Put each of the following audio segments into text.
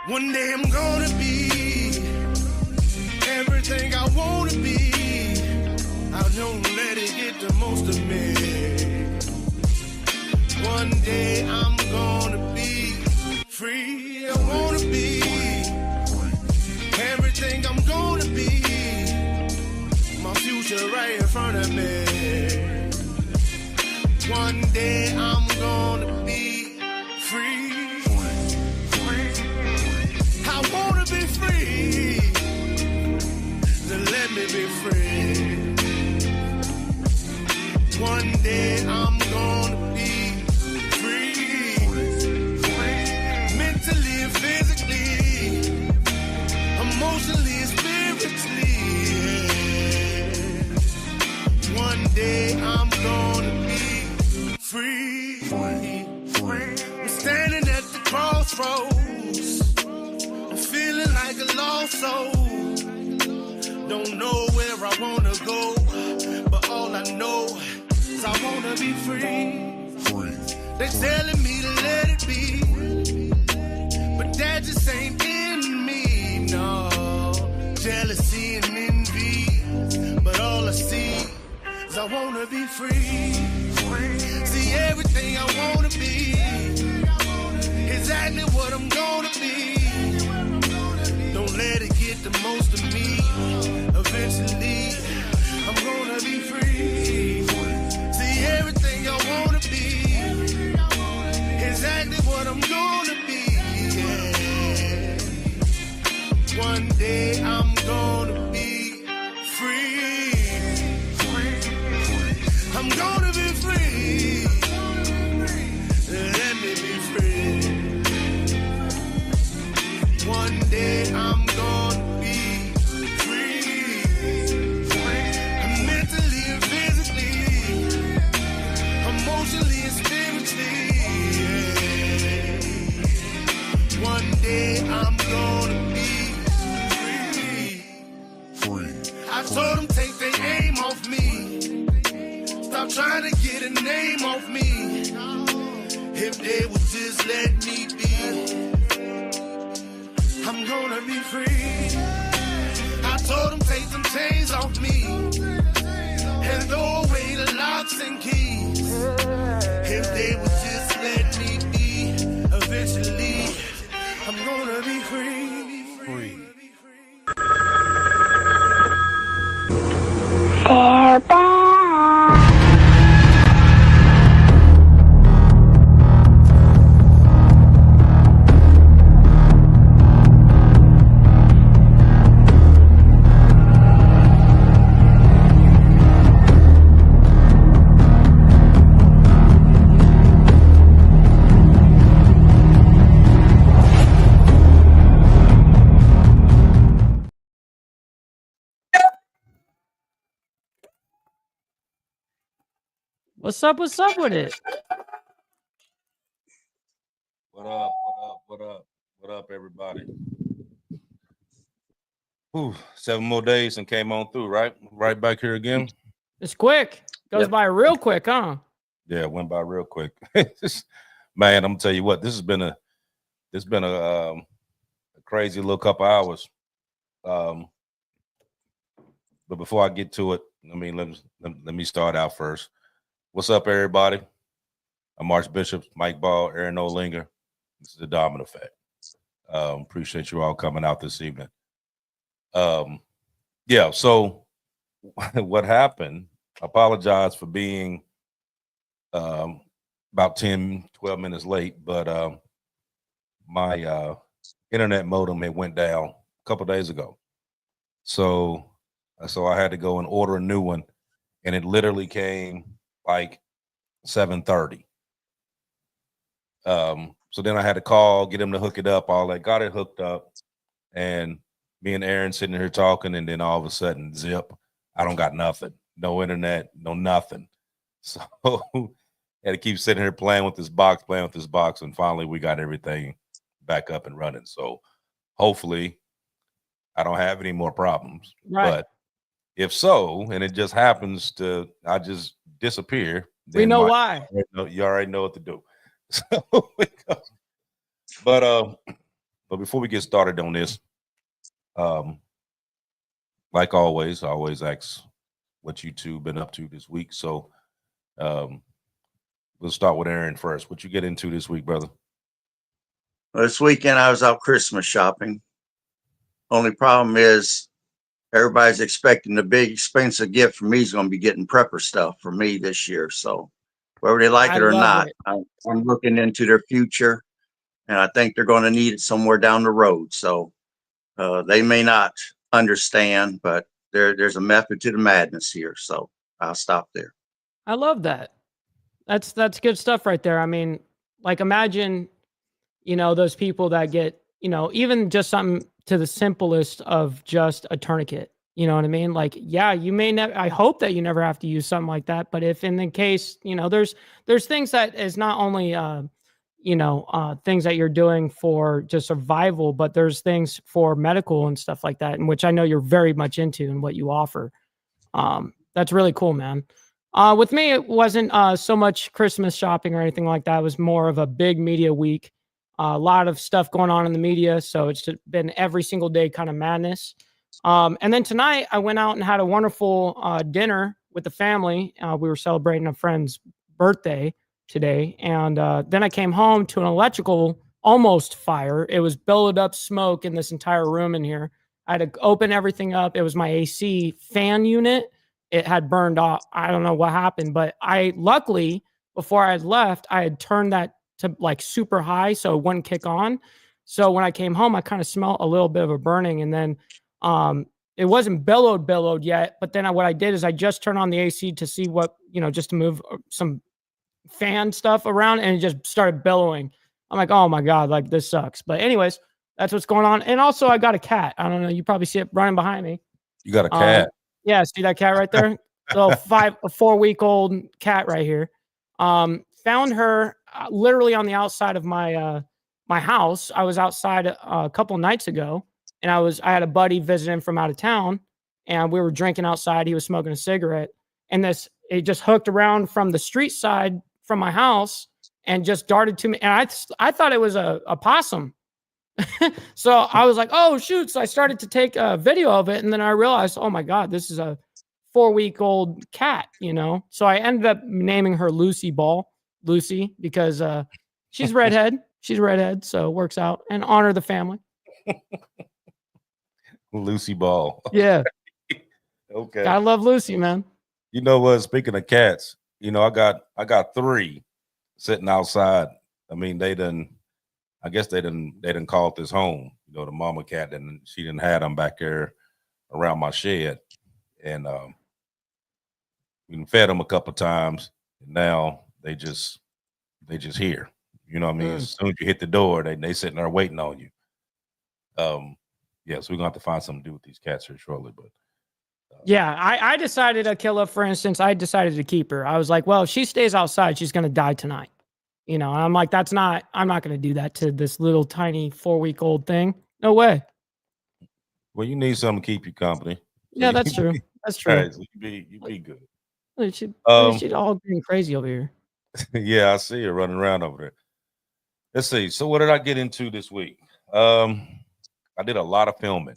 One day I'm gonna be everything I wanna be. I don't let it get the most of me. One day I'm gonna be free. I wanna be everything I'm gonna be. My future right in front of me. One day I'm gonna be free. I wanna be free. Then let me be free. One day I'm gonna be free. Mentally and physically, emotionally and spiritually. One day I'm gonna be free. I'm standing at the crossroads. I'm feeling like a lost soul. Don't know where I wanna go, but all I know is I wanna be free. They're telling me to let it be, but that just ain't in me, no. Jealousy and envy, but all I see is I wanna be free. See everything I wanna be, exactly what I'm gonna be. Don't let it get the most of me. Eventually, I'm gonna be free. See everything I wanna be, exactly what I'm gonna be. Yeah. One day I'm gonna be free. I'm gonna be free. Let me be free. One day I'm gonna be free. Mentally and physically, emotionally and spiritually. Yeah. One day I'm gonna be free. I told them take their aim off me. Stop trying to get a name off me. If they would just let me be, I'm gonna be free. I told them take them chains off me and throw away the locks and keys. If they would just let me be, eventually I'm gonna be free. They're back. What's up? What's up with it? What up? What up? What up? What up, everybody? Ooh, 7 more days and came on through, right? Right back here again. It's quick. Goes Yep. by real quick, huh? Yeah, it went by real quick. Man, I'm gonna tell you what, this has been a crazy little couple hours. But before I get to it, I mean, let me start out first. What's up, everybody? I'm Archbishop Mike Ball, Aaron Olinger. This is the Domino Effect. Appreciate you all coming out this evening. Yeah, so what happened, I apologize for being about 10, 12 minutes late, but my internet modem had went down a couple days ago. So I had to go and order a new one, and it literally came like 7:30. So then I had to call, get him to hook it up, all that, got it hooked up, and me and Aaron sitting here talking, and then all of a sudden, zip, I don't got nothing. No internet, no nothing. So had to keep sitting here playing with this box, and finally we got everything back up and running. So hopefully I don't have any more problems. Right. But if so, and it just happens to, I just disappear. We know why. You already know what to do. So, but But before we get started on this, like always, I always ask what you two been up to this week. So we'll start with Aaron first. What you get into this week, brother? Well, this weekend I was out Christmas shopping. Only problem is everybody's expecting the big expensive gift from me is going to be getting prepper stuff for me this year. So whether they like I it or love not, it. I'm looking into their future, and I think they're going to need it somewhere down the road. So they may not understand, but there's a method to the madness here. So I'll stop there. I love that. That's good stuff right there. I mean, like imagine, those people that get, even just something to the simplest of just a tourniquet. You know what I mean? Like, yeah, you may never, I hope that you never have to use something like that. But if in the case, there's things that is not only, things that you're doing for just survival, but there's things for medical and stuff like that, in which I know you're very much into and what you offer. That's really cool, man. With me, it wasn't so much Christmas shopping or anything like that. It was more of a big media week. A lot of stuff going on in the media. So it's just been every single day kind of madness. And then tonight, I went out and had a wonderful dinner with the family. We were celebrating a friend's birthday today. And then I came home to an electrical almost fire. It was billowed up smoke in this entire room in here. I had to open everything up. It was my AC fan unit. It had burned off. I don't know what happened, but luckily before I had left, I had turned that to like super high so it wouldn't kick on. So when I came home, I kind of smelled a little bit of a burning, and then it wasn't billowed yet. But then what I did is I just turned on the AC to see what, just to move some fan stuff around, and it just started billowing. I'm like, oh my God, like this sucks. But anyways, that's what's going on. And also I got a cat. I don't know. You probably see it running behind me. You got a cat? Yeah, see that cat right there? Little 4-week-old cat right here. Found her literally on the outside of my my house. I was outside a couple nights ago, and I had a buddy visiting from out of town, and we were drinking outside. He was smoking a cigarette, and it just hooked around from the street side from my house and just darted to me. And I thought it was a possum. So I was like, oh shoot. So I started to take a video of it, and then I realized, oh my God, this is a 4-week-old cat, So I ended up naming her Lucy because she's redhead. She's redhead, so it works out, and honor the family. Lucy Ball. Yeah. Okay. I love Lucy, man. You know what? Speaking of cats, I got 3 sitting outside. I mean, I guess they didn't call it this home. The mama cat, and she didn't have them back there around my shed, and we fed them a couple of times, and now they just here. You know what I mean? As soon as you hit the door, they sitting there waiting on you. Yeah, so we're gonna have to find something to do with these cats here shortly. But yeah, I decided to kill her. For instance, I decided to keep her. I was like, well, if she stays outside, she's gonna die tonight. And I'm like, I'm not gonna do that to this little tiny 4-week-old thing. No way. Well, you need something to keep you company. Yeah, that's true. That's true. Right, so you be good. She's all getting crazy over here. Yeah, I see her running around over there. Let's see. So what did I get into this week? I did a lot of filming.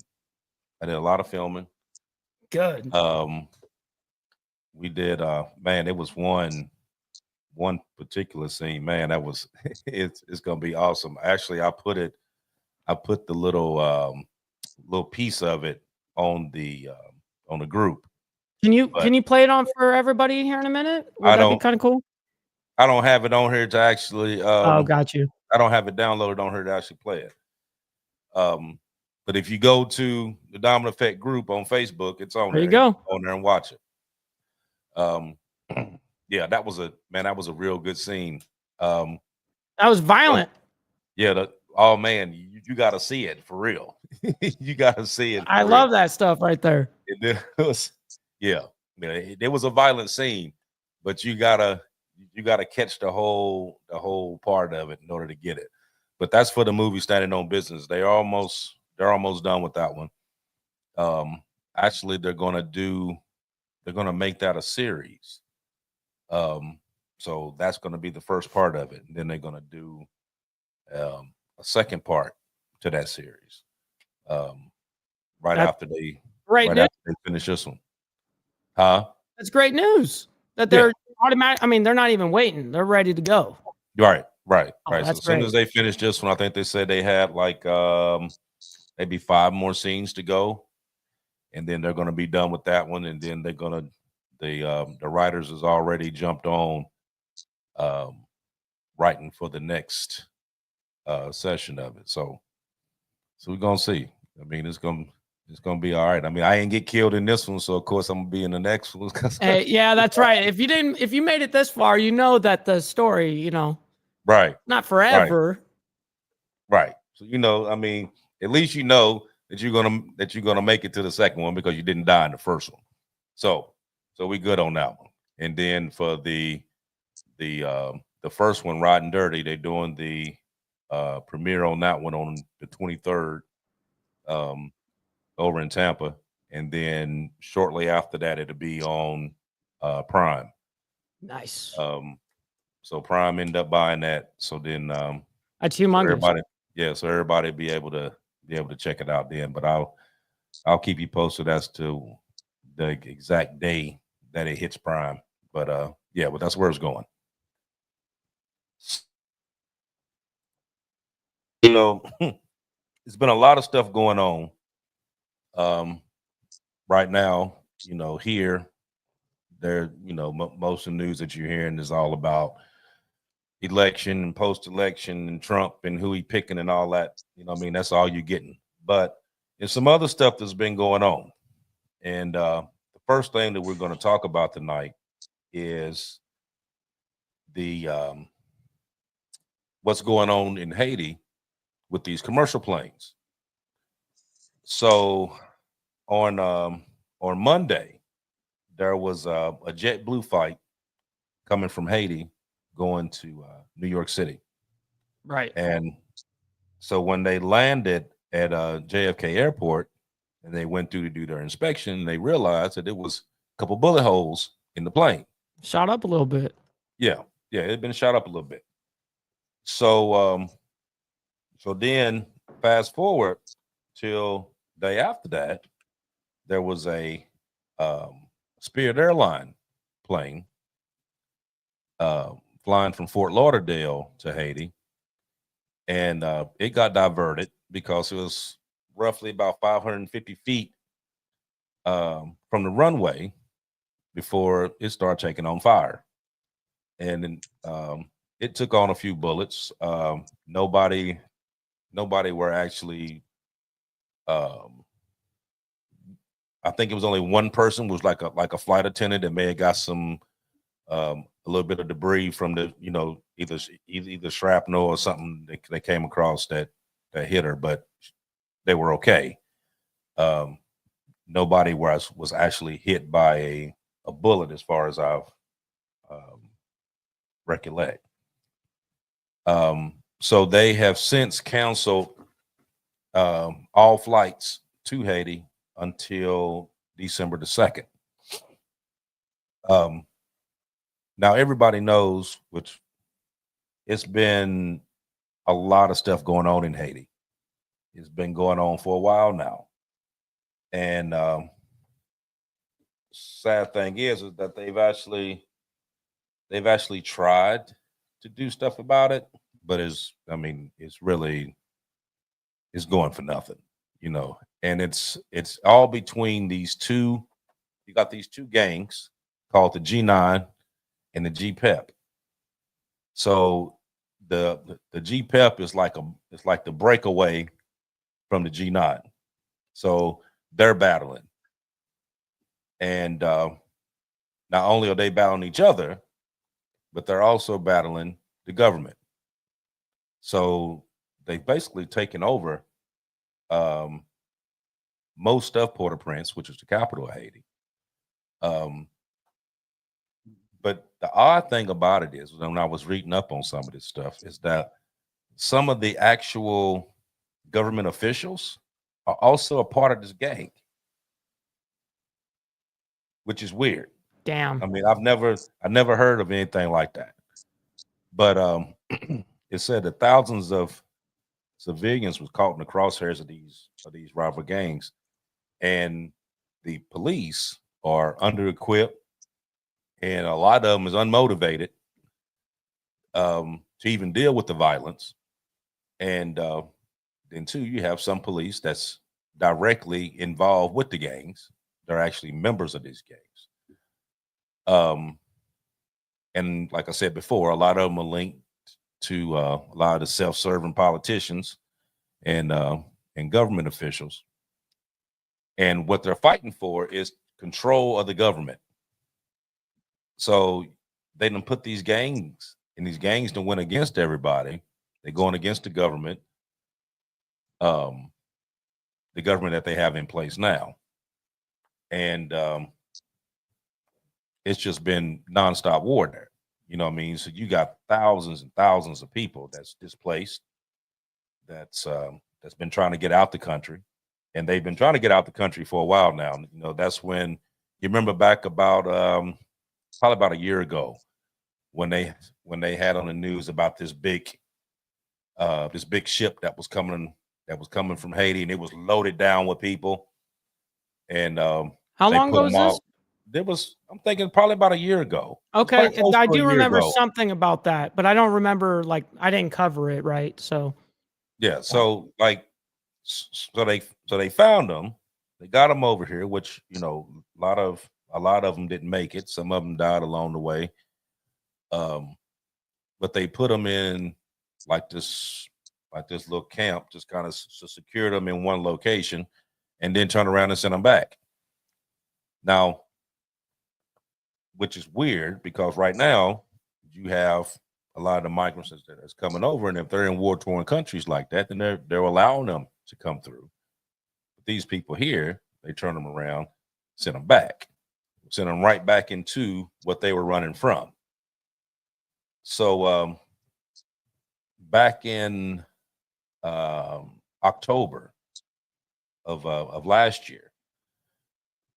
Good. We did man, it was one particular scene, man, that was it's gonna be awesome. Actually, I put the little piece of it on the group. Can you play it on for everybody here in a minute? Would that be kind of cool? I don't have it on here to actually got you. I don't have it downloaded on here to actually play it. But if you go to the Dominant Effect group on Facebook, it's on there. You go on there and watch it. Yeah, that was a real good scene. That was violent. Yeah, oh man, you got to see it for real. You got to see it. I love that stuff right there. It was, it was a violent scene, but you gotta catch the whole part of it in order to get it. But that's for the movie Standing on Business. They're almost done with that one. Actually, they're gonna make that a series. So that's gonna be the first part of it. And then they're gonna do a second part to that series. Right That's after they great news. finish this one. Huh? That's great news that Yeah. they're automatic. I mean, they're not even waiting. They're ready to go. Right. Oh, So that's as soon great. as they finish this one, I think they said they had like maybe 5 more scenes to go, and then they're going to be done with that one, and then they're going to the writers has already jumped on writing for the next session of it. So we're gonna see. I mean, it's gonna be all right. I mean, I ain't get killed in this one, so of course I'm gonna be in the next one. Hey, yeah, that's right. If you made it this far, you know that the story, Right. not forever. Right. So I mean, at least you know that you're gonna make it to the second one because you didn't die in the first one. So we good on that one. And then for the first one, Riding Dirty, they're doing the premiere on that one on the 23rd over in Tampa. And then shortly after that, it'll be on Prime. Nice. So Prime ended up buying that. So then That's humongous. So everybody be able to check it out then. But I'll keep you posted as to the exact day that it hits Prime. But yeah, but that's where it's going. It's been a lot of stuff going on right now. Here, there, most of the news that you're hearing is all about election and post-election and Trump and who he picking and all that. I mean, that's all you're getting. But there's some other stuff that's been going on. And the first thing that we're going to talk about tonight is the what's going on in Haiti with these commercial planes. So on Monday, there was a JetBlue flight coming from Haiti going to New York City. Right. And so when they landed at JFK Airport and they went through to do their inspection, they realized that there was a couple bullet holes in the plane. Shot up a little bit. Yeah, it had been shot up a little bit. So so then fast forward till day after that, there was a Spirit Airline plane flying from Fort Lauderdale to Haiti, and it got diverted because it was roughly about 550 feet from the runway before it started taking on fire. And then it took on a few bullets. Nobody were actually I think it was only one person was like a flight attendant that may have got some a little bit of debris from the either shrapnel or something that they came across that hit her, but they were okay. Nobody was actually hit by a bullet, as far as I've recollect. So they have since canceled all flights to Haiti until December the 2nd. Now everybody knows, which it's been a lot of stuff going on in Haiti. It's been going on for a while now. And sad thing is that they've actually tried to do stuff about it, but it's going for nothing, and it's all between these two. You got these two gangs called the G9 and the GPEP. So the GPEP is like the breakaway from the G9. So they're battling. And not only are they battling each other, but they're also battling the government. So they've basically taken over most of Port-au-Prince, which is the capital of Haiti. But the odd thing about it is, when I was reading up on some of this stuff, is that some of the actual government officials are also a part of this gang, which is weird. Damn. I mean, I've never heard of anything like that. But it said that thousands of civilians was caught in the crosshairs of these rival gangs, and the police are under-equipped, and a lot of them is unmotivated to even deal with the violence. And then too, you have some police that's directly involved with the gangs. They're actually members of these gangs. And like I said before, a lot of them are linked to a lot of the self-serving politicians and government officials. And what they're fighting for is control of the government. So they done put these gangs, and these gangs don't win against everybody. They're going against the government that they have in place now. And it's just been nonstop war there. You know what I mean? So you got thousands and thousands of people that's displaced, that's been trying to get out the country. And they've been trying to get out the country for a while now. You know, that's when you remember back about probably about a year ago when they had on the news about this big ship that was coming from Haiti, and it was loaded down with people. And how long ago was this? I'm thinking probably about a year ago. Okay, I do remember something about that, but I don't remember, like, I didn't cover it, right? So yeah, so like, so they found them, they got them over here, which, you know, a lot of them didn't make it. Some of them died along the way. But they put them in like this little camp, just kind of to secure them in one location, and then turn around and send them back. Now, which is weird, because right now you have a lot of the migrants that's coming over, and if they're in war-torn countries like that, then they're allowing them to come through. But these people here, they turn them around, send them back, send them right back into what they were running from. So back in October of last year,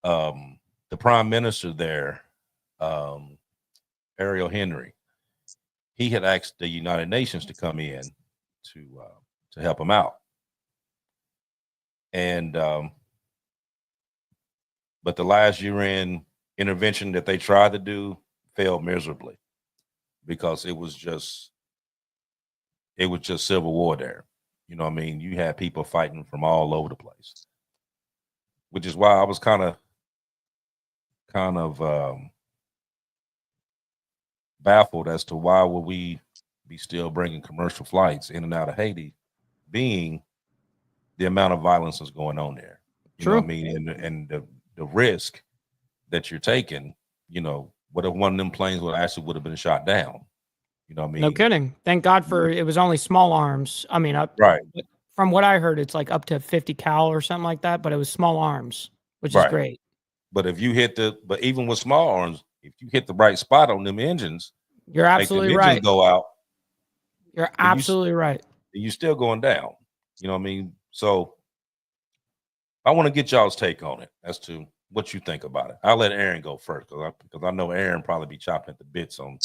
the prime minister there, Ariel Henry, he had asked the United Nations to come in to help him out. And but the last UN intervention that they tried to do failed miserably, because it was just civil war there. You know what I mean? You had people fighting from all over the place, which is why I was kind of baffled as to why would we be still bringing commercial flights in and out of Haiti, being the amount of violence that's going on there. You know what I mean? And the risk that you're taking, you know, what if one of them planes would have been shot down? You know what I mean? No kidding. Thank God for it was only small arms. I mean, right. From what I heard, it's like up to 50 cal or something like that, but it was small arms, which is great. But if you but even with small arms, if you hit the right spot on them engines, you're absolutely right. Engines go out. You're absolutely right. You're still going down. You know what I mean? So I want to get y'all's take on it as to what you think about it. I'll let Aaron go first, because I know Aaron probably be chopping at the bits on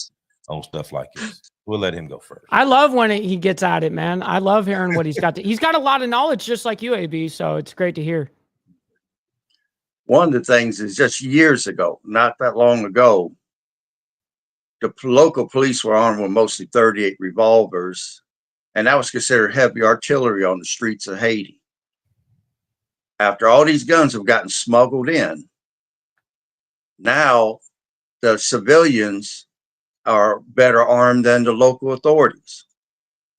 stuff like this. We'll let him go first. I love when he gets at it, man. I love hearing what he's got. He's got a lot of knowledge, just like you, AB. So it's great to hear. One of the things is, just years ago, not that long ago, the local police were armed with mostly 38 revolvers, and that was considered heavy artillery on the streets of Haiti. After all these guns have gotten smuggled in, now the civilians are better armed than the local authorities.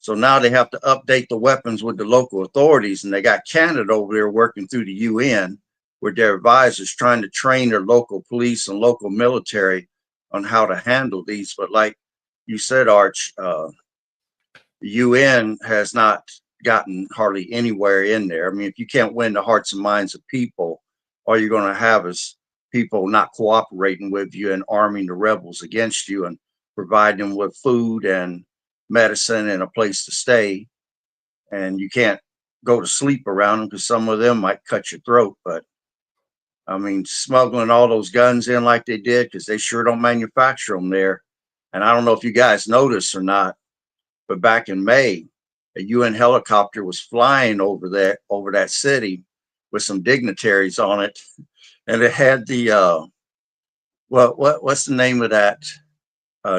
So now they have to update the weapons with the local authorities, and they got Canada over there working through the UN with their advisors, trying to train their local police and local military on how to handle these. But like you said, Arch, the UN has not gotten hardly anywhere in there. I mean, if you can't win the hearts and minds of people, all you're going to have is people not cooperating with you and arming the rebels against you and provide them with food and medicine and a place to stay. And you can't go to sleep around them, because some of them might cut your throat. But I mean, smuggling all those guns in like they did, because they sure don't manufacture them there. And I don't know if you guys noticed or not, but back in May, a UN helicopter was flying over that city with some dignitaries on it, and it had the what's the name of that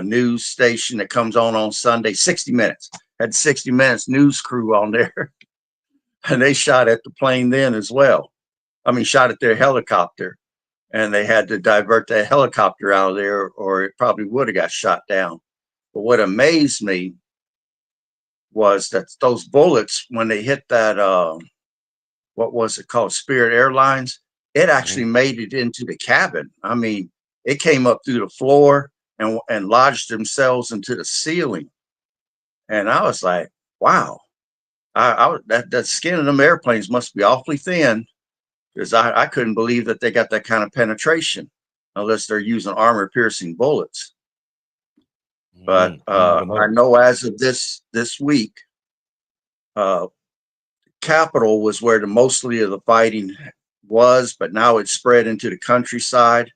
news station that comes on Sunday? 60 Minutes. Had 60 Minutes news crew on there, and they shot at the plane then as well. I mean, shot at their helicopter, and they had to divert that helicopter out of there, or it probably would have got shot down. But what amazed me was that those bullets, when they hit that, what was it called, Spirit Airlines, it actually made it into the cabin. I mean, it came up through the floor and lodged themselves into the ceiling. And I was like, wow, that skin of them airplanes must be awfully thin, because I couldn't believe that they got that kind of penetration unless they're using armor piercing bullets. But I know as of this week, Capital was where the mostly of the fighting was, but now it's spread into the countryside.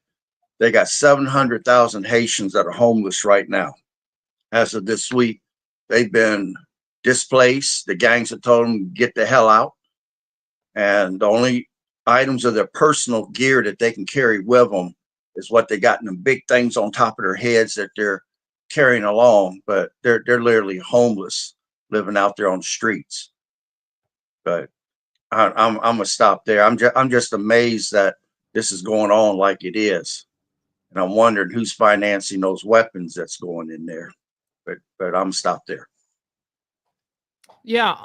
They got 700,000 Haitians that are homeless right now. As of this week, they've been displaced. The gangs have told them to get the hell out. And the only items of their personal gear that they can carry with them is what they got in them big things on top of their heads that they're carrying along. But they're literally homeless, living out there on the streets. But I'm gonna stop there. I'm just amazed that this is going on like it is, and I'm wondering who's financing those weapons that's going in there. But I'm gonna stop there. Yeah.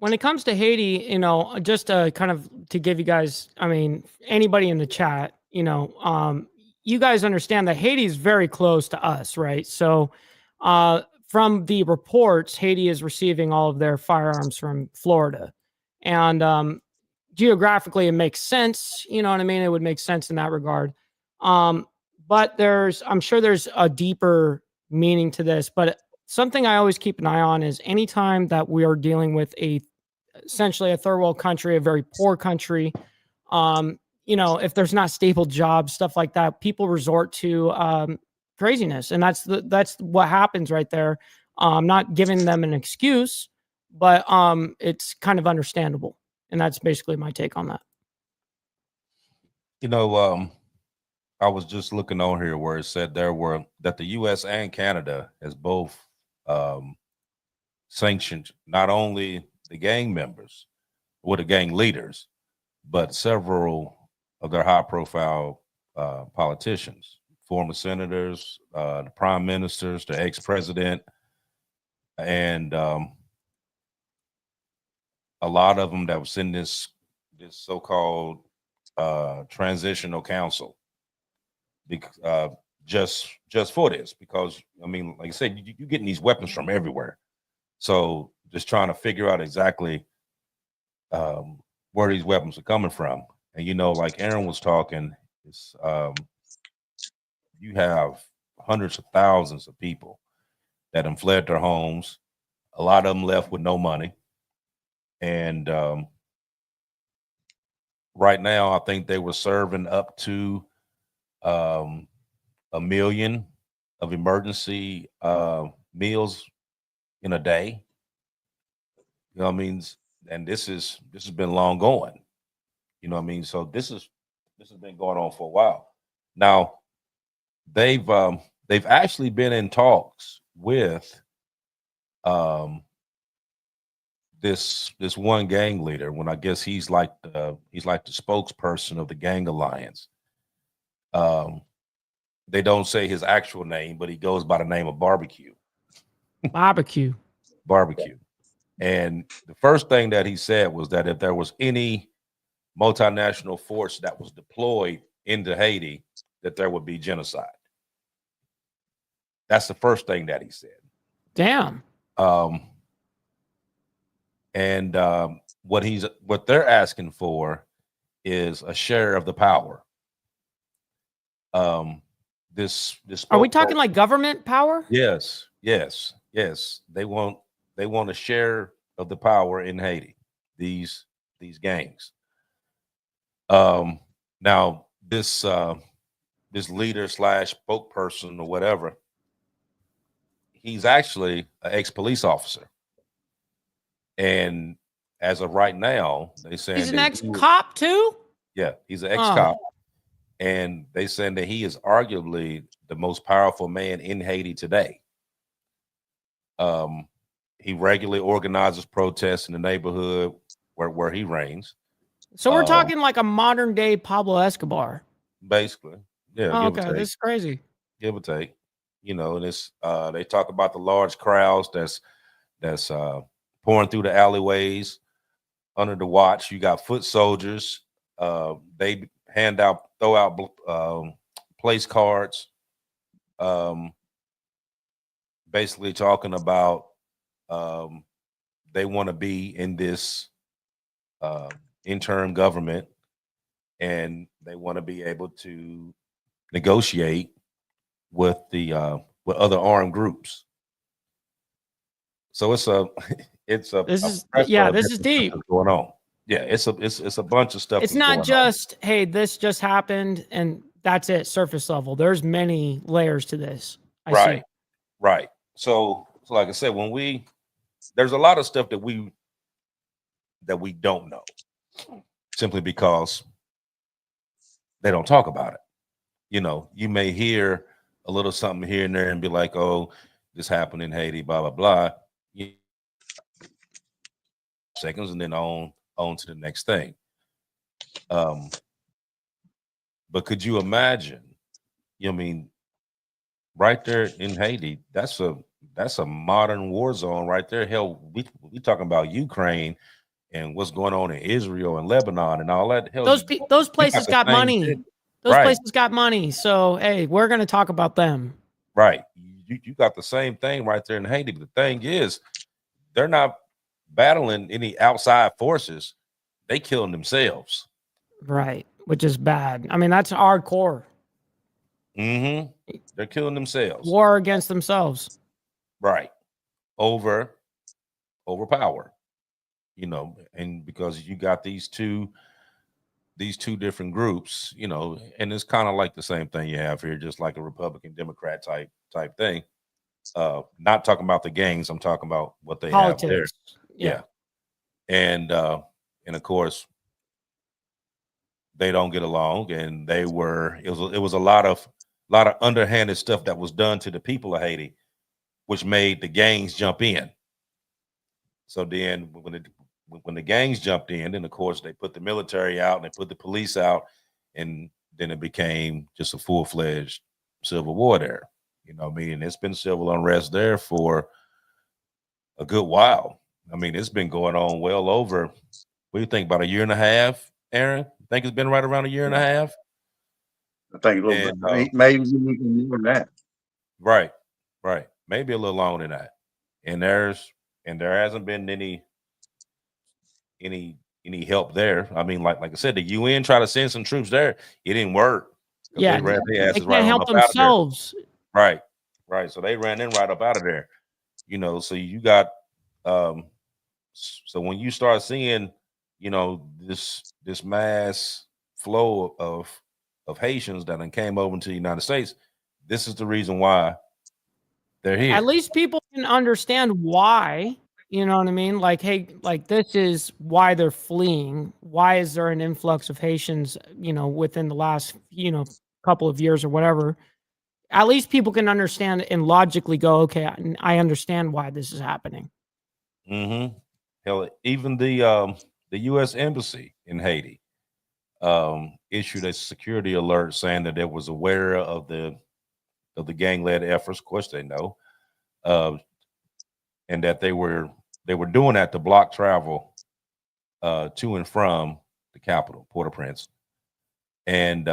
When it comes to Haiti, just kind of to give you guys, I mean, anybody in the chat, you guys understand that Haiti is very close to us, right? So, from the reports, Haiti is receiving all of their firearms from Florida, and geographically, it makes sense. You know what I mean? It would make sense in that regard. But I'm sure there's a deeper meaning to this. But something I always keep an eye on is anytime that we are dealing with essentially a third world country, a very poor country, if there's not stable jobs, stuff like that, people resort to craziness, and that's what happens right there. Not giving them an excuse, but it's kind of understandable, and that's basically my take on that. I was just looking on here where it said that the U.S. and Canada has both sanctioned not only the gang members or the gang leaders, but several of their high-profile politicians, former senators, the prime ministers, the ex-president, and a lot of them that was in this so-called transitional council. Just for this, because I mean, like I said, you're getting these weapons from everywhere. So just trying to figure out exactly where these weapons are coming from. And like Aaron was talking, it's you have hundreds of thousands of people that have fled their homes. A lot of them left with no money. And right now, I think they were serving up to 1 million of emergency meals in a day. You know what I mean? And this has been long going. You know what I mean? So this has been going on for a while. Now they've actually been in talks with this one gang leader, when I guess he's like the spokesperson of the gang alliance. They don't say his actual name, but he goes by the name of Barbecue. Barbecue. And the first thing that he said was that if there was any multinational force that was deployed into Haiti, that there would be genocide. That's the first thing that he said. Damn. And what they're asking for is a share of the power. This are we talking like government power? Yes. They want a share of the power in Haiti, these gangs. Now this leader / spokesperson or whatever, he's actually an ex-police officer. And as of right now, they saying He's an that ex-cop too? yeah, he's an Oh. ex-cop, and they saying that he is arguably the most powerful man in Haiti today. He regularly organizes protests in the neighborhood where he reigns. So we're talking like a modern day Pablo Escobar. Basically, yeah. Oh, Give or okay, take. this is crazy. Give or take. You know, and it's they talk about the large crowds that's pouring through the alleyways under the watch. You got foot soldiers. They throw out place cards. Basically talking about they want to be in this interim government, and they want to be able to negotiate with with other armed groups. So it's a This a is plethora of this is different stuff deep. that's going on. Yeah, it's a bunch of stuff. It's that's not going just, hey, this just happened and that's it, surface level. There's many layers to this. on. Right, right. So like I said, there's a lot of stuff that we don't know, simply because they don't talk about it. You know, you may hear a little something here and there and be like, "Oh, this happened in Haiti," blah blah blah. Seconds, and then on to the next thing. But could you imagine? I mean, right there in Haiti, that's a modern war zone right there. Hell, we talking about Ukraine and what's going on in Israel and Lebanon and all that. Hell, Those places got money. thing. Those Right. places got money. So hey, we're gonna talk about them. Right. You got the same thing right there in Haiti. But the thing is, they're not battling any outside forces. They killing themselves. Right. Which is bad. I mean, that's hardcore. Mm-hmm. They're killing themselves. War against themselves. Right. Over power. You know, and because you got these two different groups, you know, and it's kind of like the same thing you have here, just like a Republican Democrat type thing. Not talking about the gangs, I'm talking about what they have there. Politics. Yeah. And of course they don't get along, and it was a lot of underhanded stuff that was done to the people of Haiti, which made the gangs jump in. So then when the gangs jumped in, then of course they put the military out and they put the police out, and then it became just a full-fledged civil war there. You know what I mean? And it's been civil unrest there for a good while. I mean, it's been going on well over, what do you think, about a year and a half, Aaron? Think it's been right around a year and a half? I think a little bit, maybe even more than that. Right. Maybe a little longer than that. And there hasn't been any help there. I mean, like I said, the UN tried to send some troops there. It didn't work. Yeah, they can't help themselves. Right. So they ran in right up out of there. You know, so you got so when you start seeing, you know, this mass flow of Haitians that then came over to the United States, this is the reason why they're here. At least people can understand why. You know what I mean? Like, hey, like this is why they're fleeing. Why is there an influx of Haitians, you know, within the last, you know, couple of years or whatever? At least people can understand and logically go, okay, I understand why this is happening. Mm-hmm. Hell, even the U.S. Embassy in Haiti issued a security alert saying that it was aware of the gang-led efforts. Of course, they know, and that they were doing that to block travel to and from the capital, Port-au-Prince, and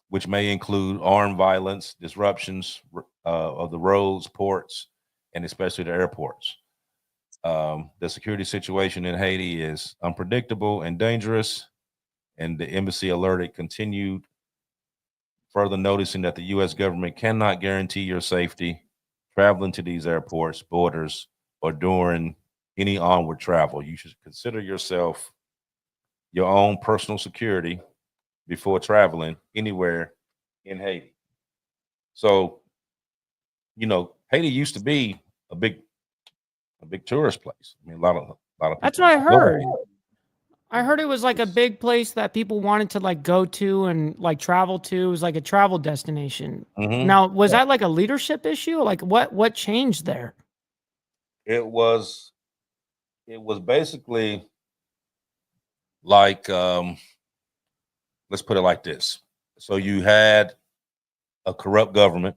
which may include armed violence, disruptions of the roads, ports, and especially the airports. The security situation in Haiti is unpredictable and dangerous, and the embassy alerted continued, further noticing that the U.S. government cannot guarantee your safety traveling to these airports, borders, or during any onward travel. You should consider yourself your own personal security before traveling anywhere in Haiti. So, you know, Haiti used to be a big a big tourist place. I mean, a lot of people. That's what I go heard. there. I heard it was like a big place that people wanted to like go to and like travel to. It was like a travel destination. Mhm. Now, was that like a leadership issue? Like what changed there? It was basically like let's put it like this. So you had a corrupt government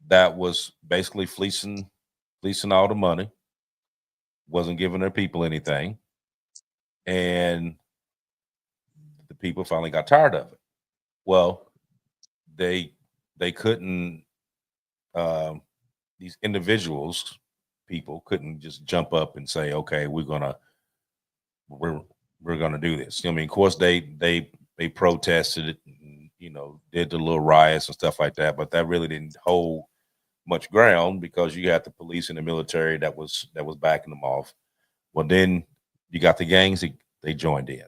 that was basically fleecing all the money, wasn't giving their people anything, and the people finally got tired of it. Well, they couldn't these individuals, people couldn't just jump up and say, okay, we're gonna do this. I mean, of course they protested it, and, did the little riots and stuff like that, but that really didn't hold much ground because you had the police and the military that was backing them off. Well, then you got the gangs, they joined in.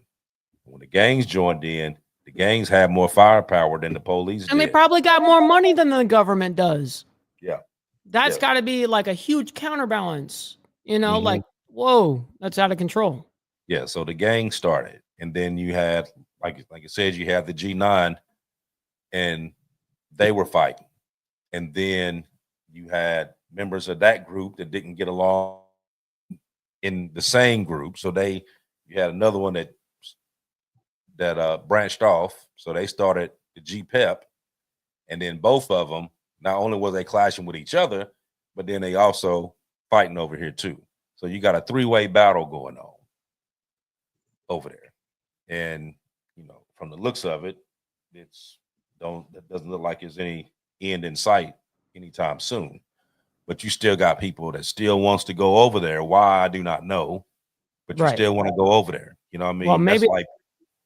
When the gangs joined in, the gangs had more firepower than the police And they did. probably got more money than the government does. Yeah. That's Yeah. got to be like a huge counterbalance. Mhm. Like, whoa, that's out of control. Yeah, so the gang started, and then you had, like it says, you had the G9, and they were fighting, and then you had members of that group that didn't get along in the same group, so you had another one that branched off, so they started the GPEP, and then both of them, not only was they clashing with each other, but then they also fighting over here too. So you got a three-way battle going on over there. And from the looks of it, it doesn't look like there's any end in sight anytime soon. But you still got people that still wants to go over there. Why, I do not know, but you Right. still want to go over there. You know what I mean? Well, That's like,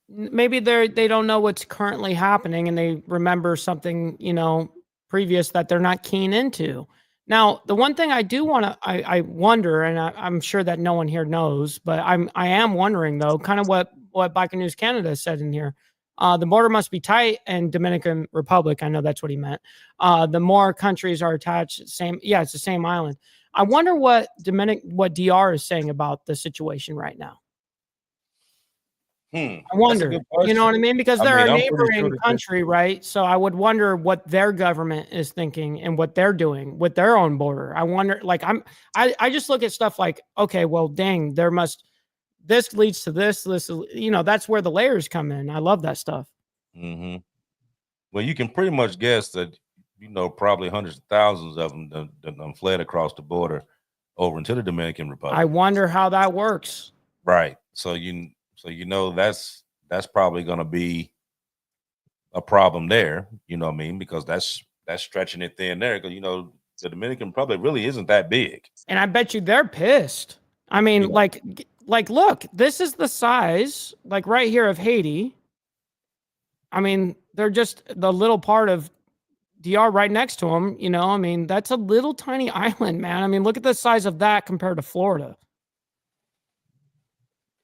maybe they don't know what's currently happening and they remember something, previous that they're not keen into. Now, the one thing I do want to, I wonder, and I'm sure that no one here knows, but I am wondering though, kind of what Biker News Canada said in here. The border must be tight, and Dominican Republic, I know that's what he meant. The more countries are attached, it's the same island. I wonder what DR is saying about the situation right now. I wonder, you know what I mean? Because they're a neighboring country, right? So I would wonder what their government is thinking and what they're doing with their own border. I wonder, like, I just look at stuff like, okay, well, dang, this leads to this, that's where the layers come in. I love that stuff. mm-hmm. Well, you can pretty much guess that, probably hundreds of thousands of them done fled across the border over into the Dominican Republic. I wonder how that works. Right. So that's probably going to be a problem there. You know what I mean? Because that's stretching it thin there. Because the Dominican Republic really isn't that big. And I bet you they're pissed. I mean, like, look, this is the size, like right here, of Haiti. I mean, they're just the little part of DR right next to them. I mean, that's a little tiny island, man. I mean, look at the size of that compared to Florida.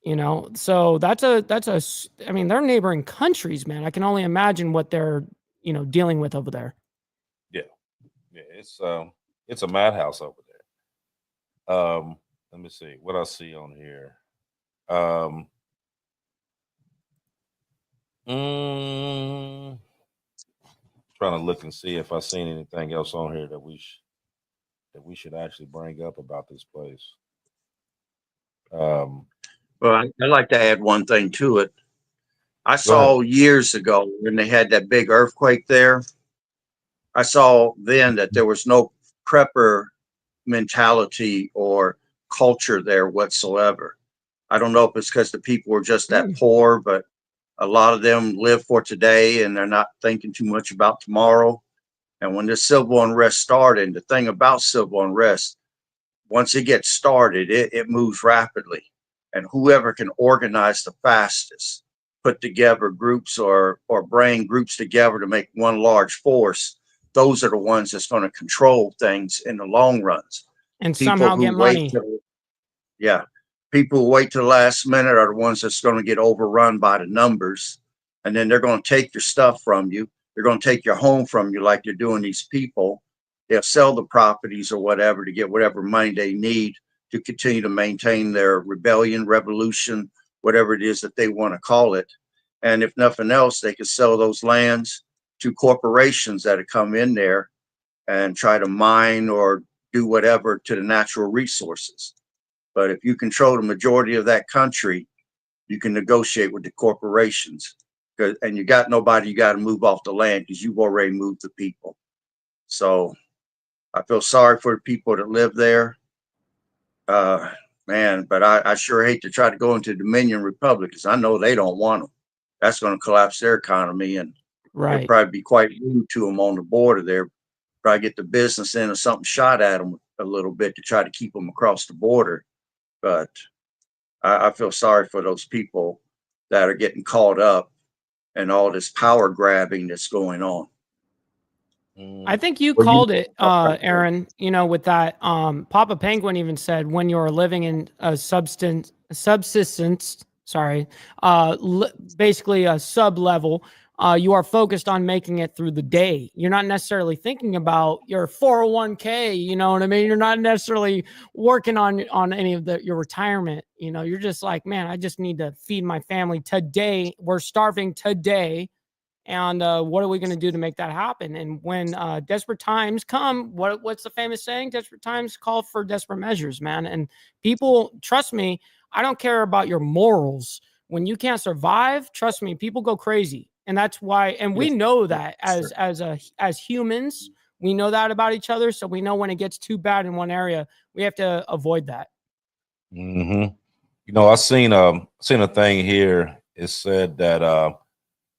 So I mean, they're neighboring countries, man. I can only imagine what they're, dealing with over there. Yeah. Yeah. It's a madhouse over there. Let me see what I see on here. Trying to look and see if I seen anything else on here that we should actually bring up about this place. Well, I'd like to add one thing to it. I saw years ago when they had that big earthquake there, I saw then that there was no prepper mentality or culture there whatsoever. I don't know if it's because the people were just that poor, but a lot of them live for today and they're not thinking too much about tomorrow. And when this civil unrest started, and the thing about civil unrest, once it gets started, it moves rapidly. And whoever can organize the fastest, put together groups or bring groups together to make one large force, those are the ones that's going to control things in the long runs. And somehow get money. People who wait to the last minute are the ones that's going to get overrun by the numbers. And then they're going to take your stuff from you. They're going to take your home from you like they're doing these people they'll sell the properties or whatever to get whatever money they need to continue to maintain their rebellion, revolution, whatever it is that they want to call it. And if nothing else, they can sell those lands to corporations that have come in there and try to mine or do whatever to the natural resources. But if you control the majority of that country, you can negotiate with the corporations, and you got nobody you got to move off the land because you've already moved the people. So I feel sorry for the people that live there. Man, but I sure hate to try to go into Dominion Republic because I know they don't want them. That's going to collapse their economy, and Right. it'll probably be quite rude to them on the border there. Probably get the business in or something shot at them a little bit to try to keep them across the border. But I feel sorry for those people that are getting caught up in all this power grabbing that's going on. I think you Well, you- called it, Aaron, you know, with that, Papa Penguin even said when you're living in a subsistence, basically a sub level, you are focused on making it through the day. You're not necessarily thinking about your 401k, you know what I mean? You're not necessarily working on any of your retirement, you know, you're just like, man, I just need to feed my family today. We're starving today. And what are we going to do to make that happen? And when desperate times come, what's the famous saying? Desperate times call for desperate measures, man. And people, trust me, I don't care about your morals. When you can't survive, trust me, people go crazy. And that's why, and we know that as humans, we know that about each other. So we know when it gets too bad in one area, we have to avoid that. Mm-hmm. You know, I seen a thing here. It said that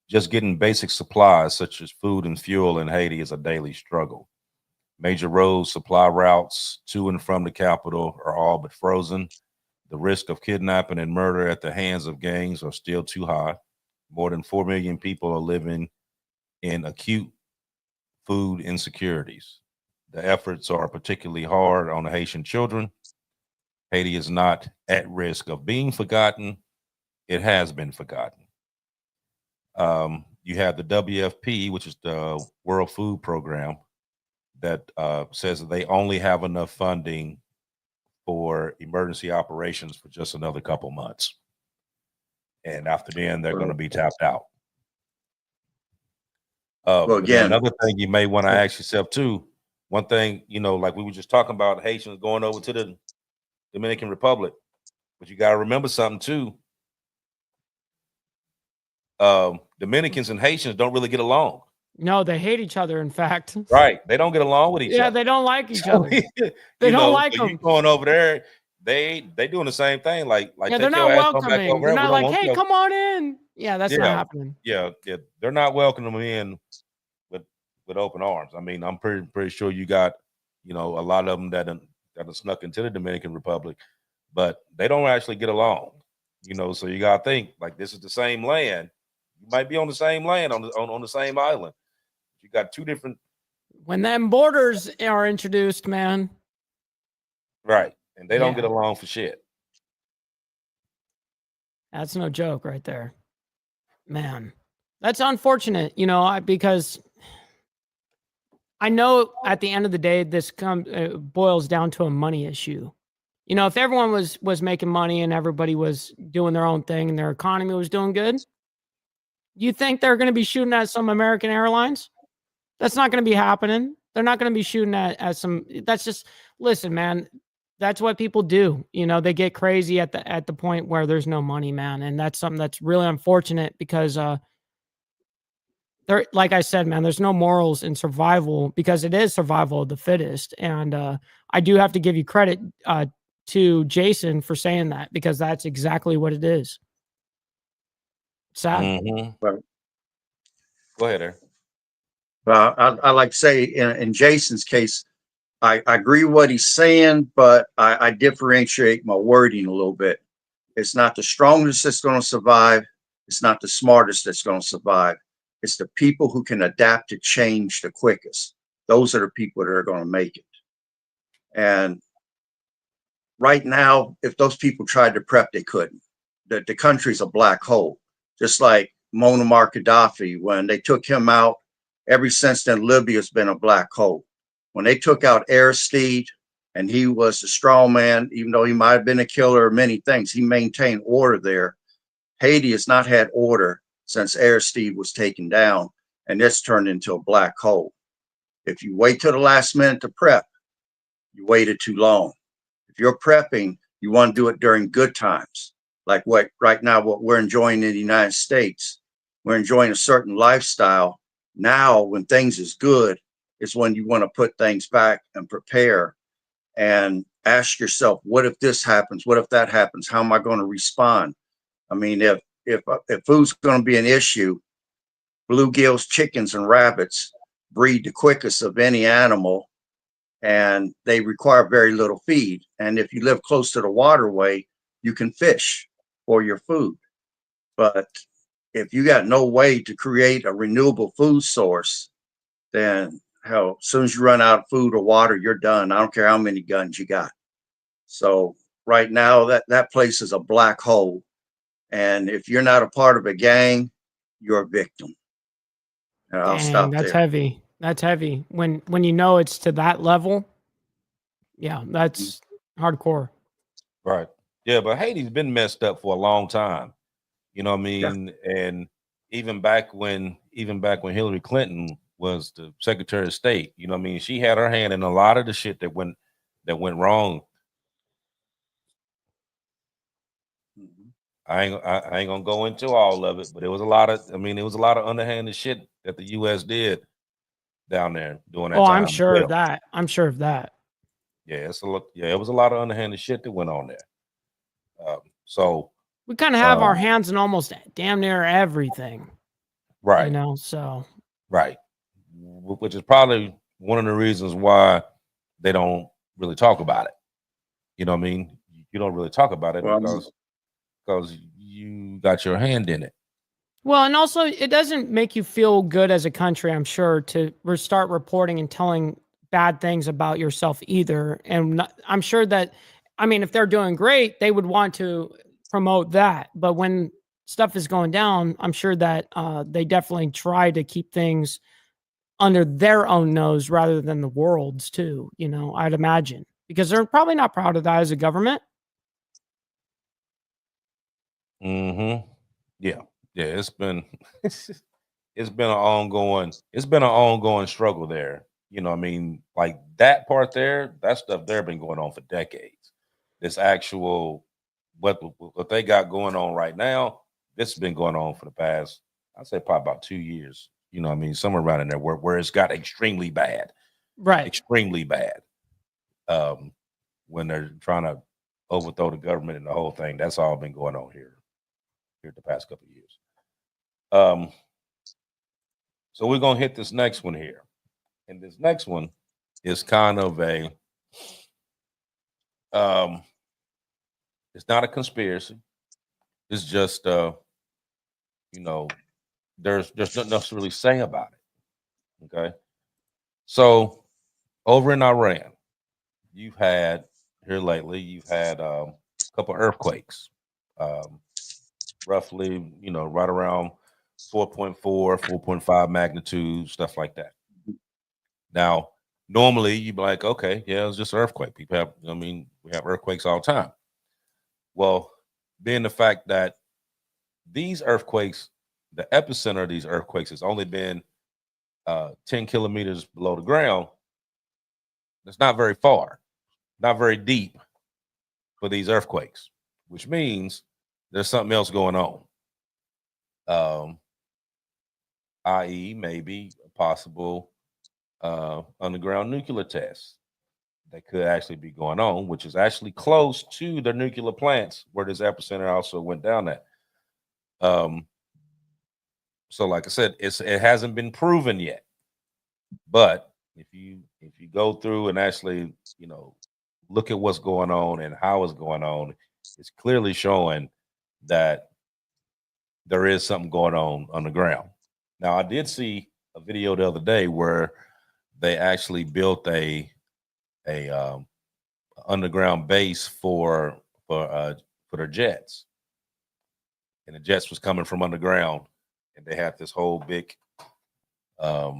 just getting basic supplies such as food and fuel in Haiti is a daily struggle. Major roads, supply routes to and from the capital are all but frozen. The risk of kidnapping and murder at the hands of gangs are still too high. More than 4 million people are living in acute food insecurities. The efforts are particularly hard on the Haitian children. Haiti is not at risk of being forgotten. It has been forgotten. You have the WFP, which is the World Food Program, that says that they only have enough funding for emergency operations for just another couple months. And after then, they're going to be tapped out. Well, again, another thing you may want to ask yourself too, one thing, you know, like we were just talking about Haitians going over to the Dominican Republic, but you got to remember something too. Dominicans and Haitians don't really get along. No, they hate each other, in fact. Right. They don't get along with each other. Yeah, they don't like each other. They don't like them. You going over there, they doing the same thing. Like yeah, they're not welcoming. They're not like, hey, come on in. Yeah, that's not happening. Yeah, they're not welcoming them in with open arms. I mean, I'm pretty sure you got, you know, a lot of them that have snuck into the Dominican Republic, but they don't actually get along. You know, so you gotta think like this is the same land. You might be on the same land on the same island. You got two different. When them borders are introduced, man. Right. And they don't get along for shit. That's no joke right there. Man, that's unfortunate, you know, because I know at the end of the day, this boils down to a money issue. You know, if everyone was making money and everybody was doing their own thing and their economy was doing good, you think they're going to be shooting at some American Airlines? That's not going to be happening. They're not going to be shooting at some. That's just, listen, man. That's what people do. You know, they get crazy at the point where there's no money, man, and that's something that's really unfortunate because there, like I said, man, there's no morals in survival because it is survival of the fittest, and I do have to give you credit to Jason for saying that because that's exactly what it is. Sad. Mm-hmm. Go ahead, Aaron. Well, I like to say in Jason's case, I agree what he's saying, but I differentiate my wording a little bit. It's not the strongest that's going to survive. It's not the smartest that's going to survive. It's the people who can adapt to change the quickest. Those are the people that are going to make it. And right now, if those people tried to prep, they couldn't. The country's a black hole, just like Muammar Gaddafi. When they took him out, ever since then, Libya's been a black hole. when they took out Aristide, and he was a strong man, even though he might have been a killer of many things, he maintained order there. Haiti has not had order since Aristide was taken down, and it's turned into a black hole. If you wait till the last minute to prep, you waited too long. If you're prepping, you want to do it during good times, like what right now, what we're enjoying in the United States. We're enjoying a certain lifestyle. Now, when things is good, is when you want to put things back and prepare and ask yourself, what if this happens? What if that happens? How am I going to respond? I mean, if food's going to be an issue, bluegills, chickens, and rabbits breed the quickest of any animal, and they require very little feed. And if you live close to the waterway, you can fish for your food. But if you got no way to create a renewable food source, then hell, as soon as you run out of food or water, you're done. I don't care how many guns you got. So right now, that place is a black hole. And if you're not a part of a gang, you're a victim. And I'll Dang, stop that's there. heavy. That's heavy. When you know it's to that level, yeah, that's hardcore. Right. Yeah, but Haiti's been messed up for a long time. You know what I Yeah. mean? And even back when Hillary Clinton was the Secretary of State, you know what I mean? She had her hand in a lot of the shit that went wrong. Mhm. I ain't gonna go into all of it, but it was a lot of underhanded shit that the US did down there during that Oh, time. I'm sure of Well, that. I'm sure of that. yeah, it was a lot of underhanded shit that went on there. So We kind of have our hands in almost damn near everything, right. you know. So Right. Which is probably one of the reasons why they don't really talk about it. You know what I mean? You don't really talk about it Well, because you got your hand in it. well, and also it doesn't make you feel good as a country, I'm sure, to start reporting and telling bad things about yourself either. And I'm sure that, I mean, if they're doing great, they would want to promote that. But when stuff is going down, I'm sure that they definitely try to keep things under their own nose rather than the world's too. You know, I'd imagine because they're probably not proud of that as a government. Mm-hmm. Yeah. Yeah. It's been it's been an ongoing struggle there. You know what I mean? Like that part there, that stuff there been going on for decades. This actual what they got going on right now, this has been going on for the past, I'd say probably about 2 years. You know what I mean? Somewhere around in there where it's got extremely bad. Right. Extremely bad. When they're trying to overthrow the government and the whole thing. That's all been going on here the past couple of years. So we're gonna hit this next one here. And this next one is kind of a it's not a conspiracy. It's just you know, there's nothing else to really say about it. Okay. So over in Iran, you've had a couple earthquakes. Roughly, right around 4.4, 4.5 magnitude, stuff like that. Now, normally you'd be like, okay, yeah, it's just an earthquake. We have earthquakes all the time. Well, being the fact that these earthquakes, the epicenter of these earthquakes has only been 10 kilometers below the ground, it's not very far, not very deep for these earthquakes, which means there's something else going on. I.e., maybe a possible underground nuclear test that could actually be going on, which is actually close to the nuclear plants where this epicenter also went down at. So, like I said, it hasn't been proven yet, but if you go through and actually look at what's going on and how it's going on, it's clearly showing that there is something going on the ground. Now, I did see a video the other day where they actually built a underground base for their jets, and the jets was coming from underground, and they had this whole big, look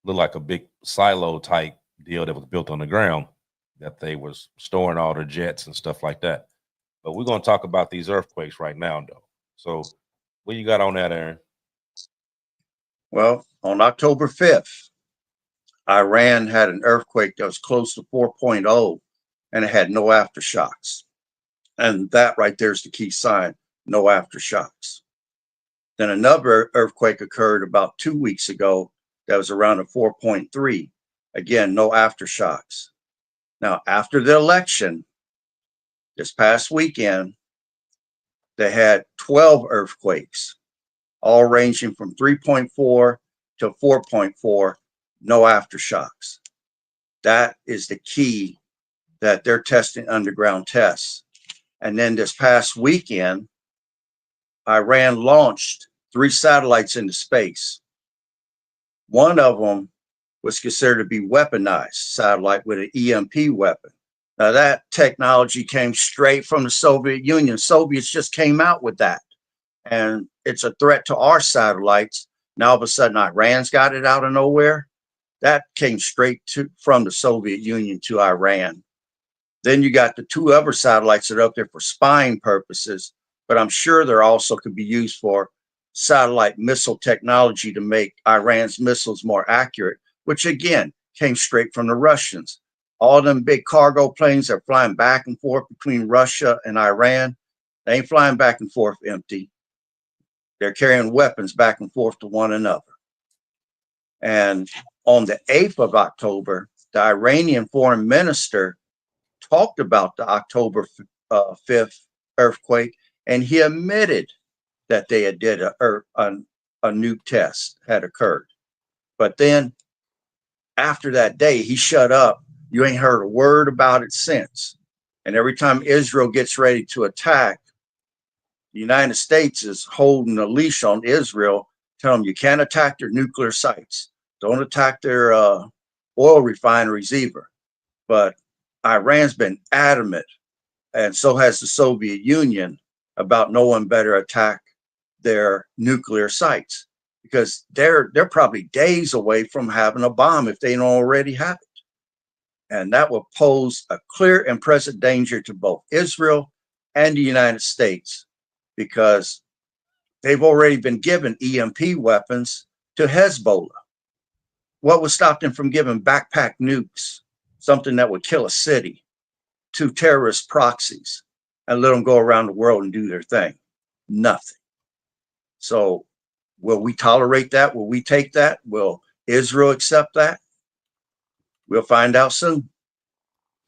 like a big silo type deal that was built on the ground that they was storing all their jets and stuff like that. But we're going to talk about these earthquakes right now, though. So what you got on that, Aaron? Well, on October 5th, Iran had an earthquake that was close to 4.0, and it had no aftershocks. And that right there is the key sign, no aftershocks. Then another earthquake occurred about 2 weeks ago that was around a 4.3. Again, no aftershocks. Now, after the election, this past weekend, they had 12 earthquakes, all ranging from 3.4 to 4.4, no aftershocks. That is the key that they're testing underground tests. And then this past weekend, Iran launched 3 satellites into space. One of them was considered to be weaponized satellite with an EMP weapon. Now that technology came straight from the Soviet Union. Soviets just came out with that. And it's a threat to our satellites. Now all of a sudden Iran's got it out of nowhere. That came straight from the Soviet Union to Iran. Then you got the 2 other satellites that are up there for spying purposes, but I'm sure they're also could be used for satellite missile technology to make Iran's missiles more accurate, which again came straight from the Russians. All them big cargo planes are flying back and forth between Russia and Iran. They ain't flying back and forth empty. They're carrying weapons back and forth to one another. And on the 8th of October, the Iranian foreign minister talked about the October 5th earthquake, and he admitted that they had did a nuke test had occurred. But then after that day, he shut up. You ain't heard a word about it since. And every time Israel gets ready to attack, the United States is holding a leash on Israel, telling them you can't attack their nuclear sites. Don't attack their oil refineries either. But Iran's been adamant, and so has the Soviet Union, about no one better attack their nuclear sites, because they're probably days away from having a bomb if they don't already have it. And that will pose a clear and present danger to both Israel and the United States, because they've already been given EMP weapons to Hezbollah. What would stop them from giving backpack nukes, something that would kill a city, to terrorist proxies and let them go around the world and do their thing? Nothing. So will we tolerate that? Will we take that? Will Israel accept that? We'll find out soon.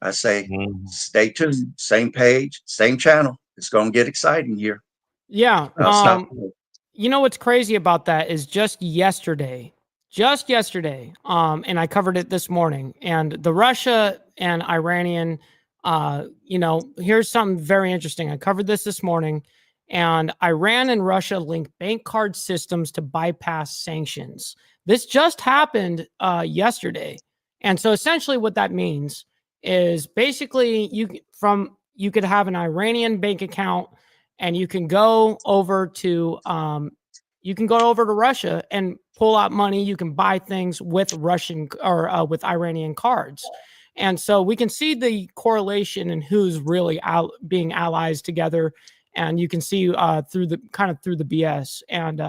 I say, stay tuned, same page, same channel. It's going to get exciting here. Yeah. You know what's crazy about that is just yesterday, and I covered it this morning, and the Russia and Iranian, here's something very interesting. I covered this morning, and Iran and Russia link bank card systems to bypass sanctions. This just happened yesterday. And so essentially what that means is basically you could have an Iranian bank account, and you can go over to Russia and pull out money. You can buy things with Russian or with Iranian cards. And so we can see the correlation in who's really being allies together. And you can see through the BS. And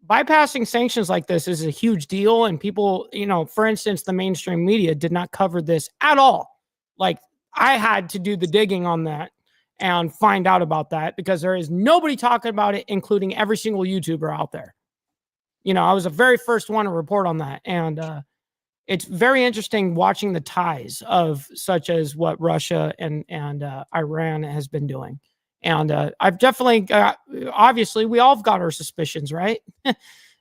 bypassing sanctions like this is a huge deal. And people, for instance, the mainstream media did not cover this at all. Like, I had to do the digging on that and find out about that, because there is nobody talking about it, including every single YouTuber out there. I was the very first one to report on that. And it's very interesting watching the ties of such as what Russia and Iran has been doing. And I've definitely obviously we all have got our suspicions, right?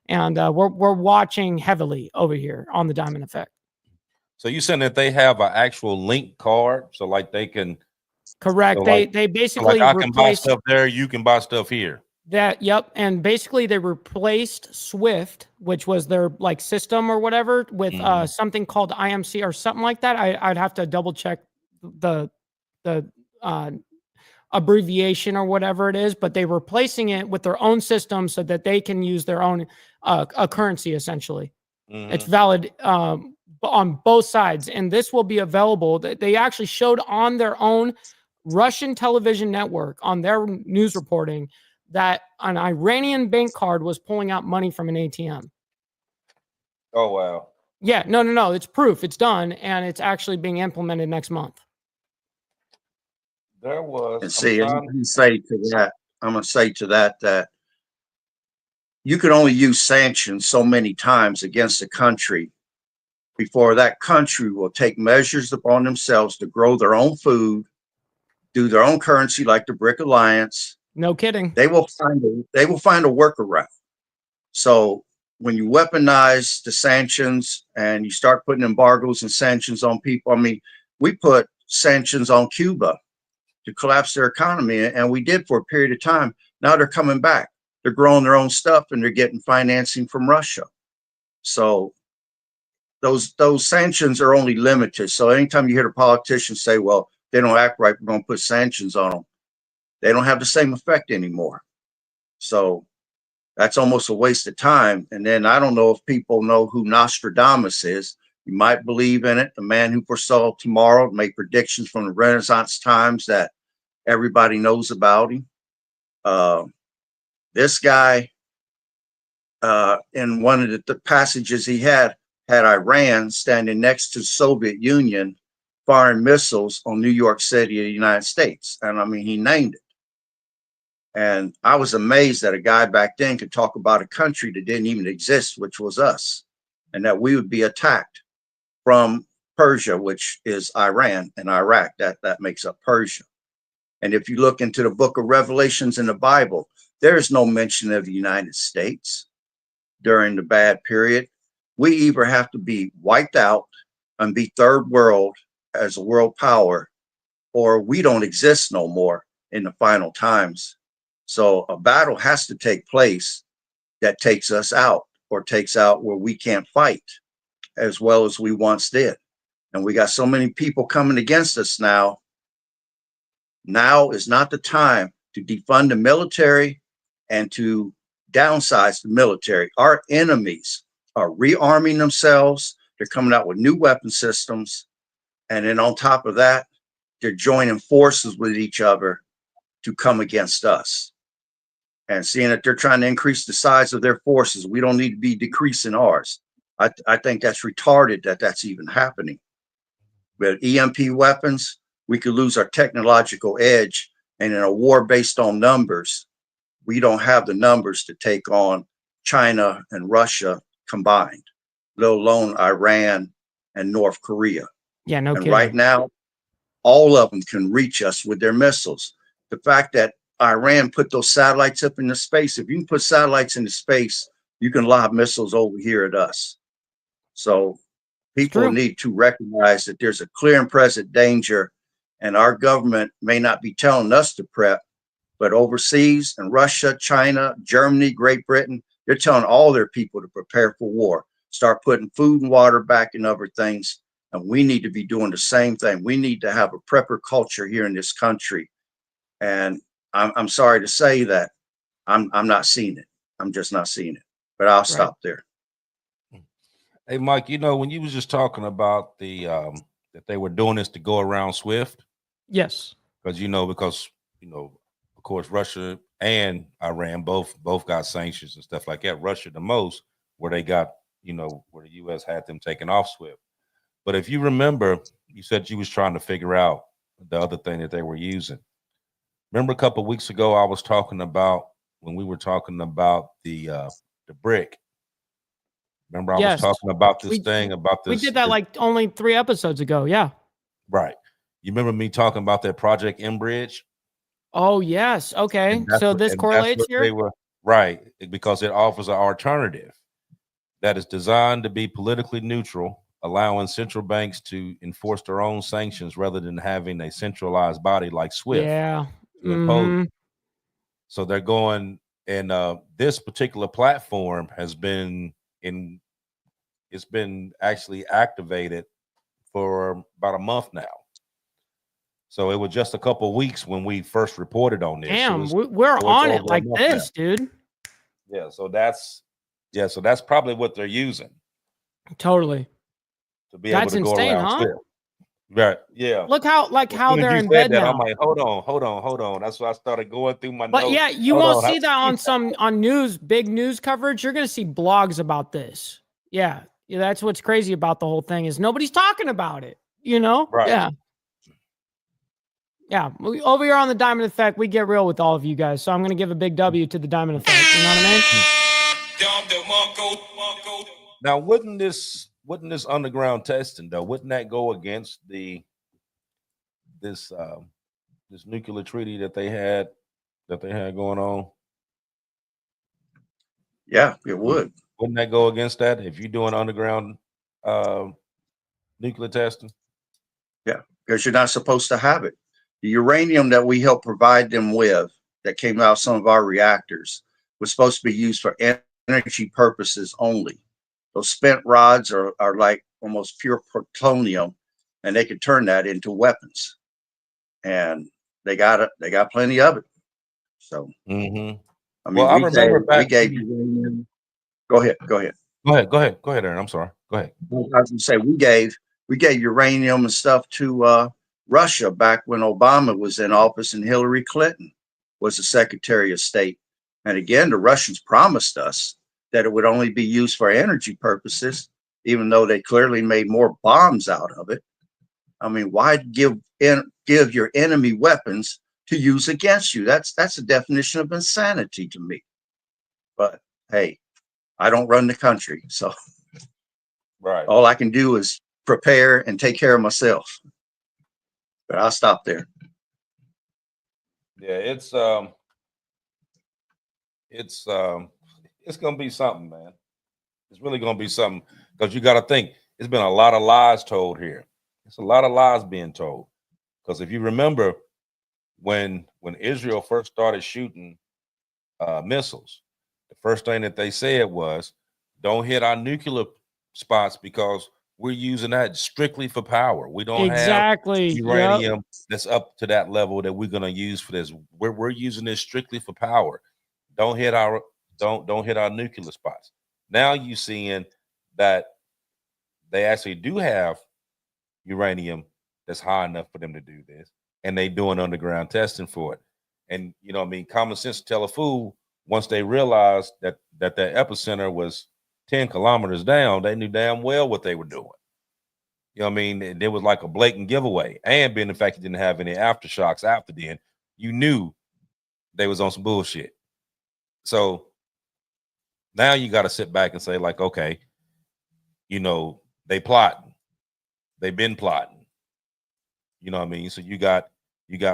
And we're watching heavily over here on the Diamond Effect. So you saying that they have an actual link card, so like they can? Correct. So they basically I can buy stuff there, you can buy stuff here. Yep. And basically they replaced Swift, which was their like system or whatever, with something called IMC or something like that. I'd have to double check the abbreviation or whatever it is, but they're replacing it with their own system so that they can use their own currency essentially. It's valid on both sides. And this will be available. They actually showed on their own Russian television network on their news reporting that an Iranian bank card was pulling out money from an ATM. Oh, wow. Yeah, no. It's proof. It's done. And it's actually being implemented next month. There was. And see, I'm going to say to that you can only use sanctions so many times against a country before that country will take measures upon themselves to grow their own food, do their own currency like the BRIC Alliance. No kidding. They will find a workaround. So when you weaponize the sanctions and you start putting embargoes and sanctions on people, I mean, we put sanctions on Cuba to collapse their economy, and we did for a period of time. Now they're coming back. They're growing their own stuff and they're getting financing from Russia. So those sanctions are only limited. So anytime you hear a politician say, well, they don't act right, we're going to put sanctions on them, they don't have the same effect anymore. So that's almost a waste of time. And then I don't know if people know who Nostradamus is. You might believe in it. The man who foresaw tomorrow, made predictions from the Renaissance times that everybody knows about him. This guy, in one of the passages he had Iran standing next to the Soviet Union firing missiles on New York City, the United States. And I mean, he named it. And I was amazed that a guy back then could talk about a country that didn't even exist, which was us, and that we would be attacked from Persia, which is Iran, and Iraq. That makes up Persia. And if you look into the book of Revelations in the Bible, there is no mention of the United States during the bad period. We either have to be wiped out and be third world as a world power, or we don't exist no more in the final times. So a battle has to take place that takes us out, or takes out where we can't fight as well as we once did. And we got so many people coming against us now. Now is not the time to defund the military and to downsize the military. Our enemies are rearming themselves. They're coming out with new weapon systems. And then on top of that, they're joining forces with each other to come against us. And seeing that they're trying to increase the size of their forces, we don't need to be decreasing ours. I think that's retarded that that's even happening. With EMP weapons, we could lose our technological edge. And in a war based on numbers, we don't have the numbers to take on China and Russia combined, let alone Iran and North Korea. Yeah, no and kidding. Right now, all of them can reach us with their missiles. The fact that Iran put those satellites up into space, if you can put satellites into space, you can lob missiles over here at us. So people need to recognize that there's a clear and present danger, and our government may not be telling us to prep, but overseas in Russia, China, Germany, Great Britain, they're telling all their people to prepare for war, start putting food and water back in other things. And we need to be doing the same thing. We need to have a prepper culture here in this country. And I'm sorry to say that I'm not seeing it. I'm just not seeing it. But I'll stop there. Hey, Mike, when you was just talking about the that they were doing this to go around SWIFT. Yes. Because of course, Russia and Iran both got sanctions and stuff like that. Russia the most, where they got, where the U.S. had them taken off SWIFT. But if you remember, you said you was trying to figure out the other thing that they were using. Remember a couple of weeks ago, I was talking about when we were talking about the BRIC. Remember, I was talking about this thing about this. We did that like only 3 episodes ago. Yeah. Right. You remember me talking about that Project Bridge? Oh, yes. Okay. So this correlates here? They were, right, because it offers an alternative that is designed to be politically neutral, allowing central banks to enforce their own sanctions rather than having a centralized body like SWIFT. Yeah. To impose. So they're going, and this particular platform has been it's been actually activated for about a month now. So it was just a couple of weeks when we first reported on this. Damn, we're on it like this, dude. Yeah, so that's probably what they're using. Totally. to be able That's to go insane, around huh? still. Right. Yeah. Look how As how soon as they're you in said bed that, I'm now. like, hold on. That's why I started going through my But notes. yeah, you Hold won't on. see that on news, big news coverage. You're gonna see blogs about this. Yeah. Yeah, that's what's crazy about the whole thing is nobody's talking about it. You know? Right. Yeah. Yeah. Over here on the Diamond Effect, we get real with all of you guys. So I'm gonna give a big W to the Diamond Effect. You know what I mean? Now, wouldn't this underground testing though? Wouldn't that go against this this nuclear treaty that they had going on? Yeah, it would. Wouldn't that go against that if you're doing underground uh, nuclear testing? Yeah, because you're not supposed to have it. The uranium that we helped provide them with, that came out of some of our reactors, was supposed to be used for energy purposes only. Those spent rods are like almost pure plutonium, and they could turn that into weapons. And they got it. They got plenty of it. So Mm-hmm. I Well, mean, I remember we back. gave uranium. Go ahead. Go ahead. Go ahead, Aaron. I'm sorry. Go ahead. I was going to say we gave uranium and stuff to Russia back when Obama was in office and Hillary Clinton was the Secretary of State. And again, the Russians promised us that it would only be used for energy purposes, even though they clearly made more bombs out of it. I mean, why give your enemy weapons to use against you? That's a definition of insanity to me. But hey, I don't run the country, so Right. all I can do is prepare and take care of myself. But I'll stop there. Yeah, it's gonna be something, man. It's really gonna be something because you got to think it's been a lot of lies told here. It's a lot of lies being told because if you remember when Israel first started shooting missiles, the first thing that they said was, "Don't hit our nuclear spots because we're using that strictly for power. We don't have Exactly. Yep. uranium that's up to that level that we're gonna use for this. We're using this strictly for power. Don't hit our don't hit our nuclear spots." Now you seeing that they actually do have uranium that's high enough for them to do this, and they doing underground testing for it. And you know, what I mean, common sense tell a fool once they realized that the epicenter was 10 kilometers down, they knew damn well what they were doing. You know what I mean? It was like a blatant giveaway. And being the fact you didn't have any aftershocks after then, you knew they was on some bullshit. So now you got to sit back and say, like, okay, you know, they plotting. They've been plotting. You know what I mean? So you got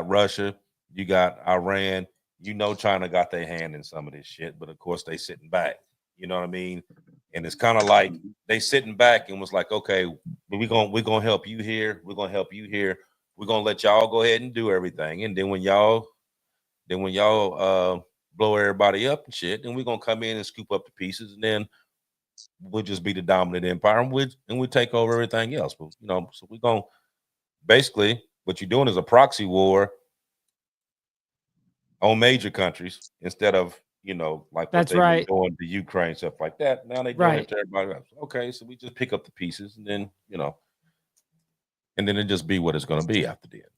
Russia, you got Iran, you know China got their hand in some of this shit, but of course they sitting back. You know what I mean? And it's kind of like they sitting back and was like, okay, we're gonna help you here, we're gonna help you here, we're gonna let y'all go ahead and do everything. And then when y'all blow everybody up and shit, then we're gonna come in and scoop up the pieces, and then we'll just be the dominant empire and we take over everything else. But you know, so we're gonna basically what you're doing is a proxy war on major countries instead of, you know, like what That's they've right. been doing to Ukraine, stuff like that. Now they're doing Right. it to everybody else. Okay, so we just pick up the pieces and then, you know, and then it just be what it's gonna be after that.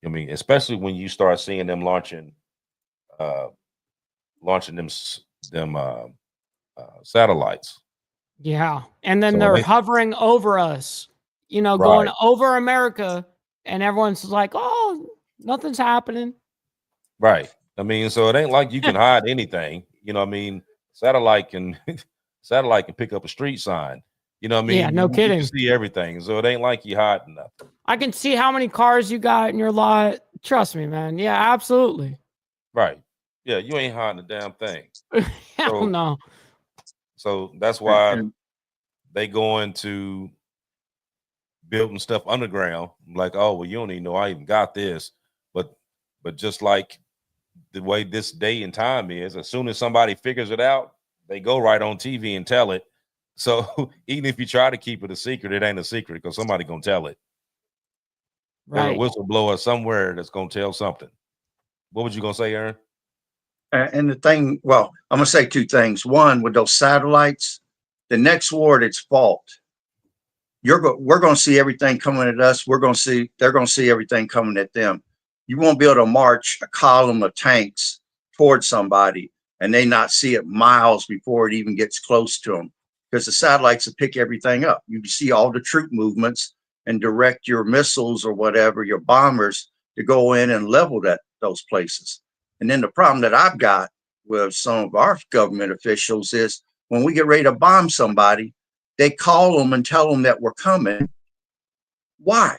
I mean, especially when you start seeing them launching them satellites. Yeah. And then So they're hovering over us, you know, going Right. over America, and everyone's like, oh, nothing's happening. Right. I mean, so it ain't like you can hide anything. You know what I mean? Satellite can pick up a street sign. You know what I mean? Yeah, no You kidding. can see everything. So it ain't like you hiding nothing. I can see how many cars you got in your lot. Trust me, man. Yeah, absolutely. Right. Yeah, you ain't hiding a damn thing. Hell no. So that's why they go into building stuff underground. Like, oh, well, you don't even know I even got this. But just like the way this day and time is, as soon as somebody figures it out, they go right on TV and tell it. So even if you try to keep it a secret, it ain't a secret because somebody gonna tell it. There's a Right. whistleblower somewhere that's gonna tell something. What was you gonna say, Aaron? And the thing, well, I'm going to say two things. One, with those satellites, the next war, it's fault we're going to see everything coming at us. They're going to see everything coming at them. You won't be able to march a column of tanks towards somebody and they not see it miles before it even gets close to them, because the satellites will pick everything up. You can see all the troop movements and direct your missiles or whatever, your bombers, to go in and level those places. And then the problem that I've got with some of our government officials is when we get ready to bomb somebody, they call them and tell them that we're coming. Why?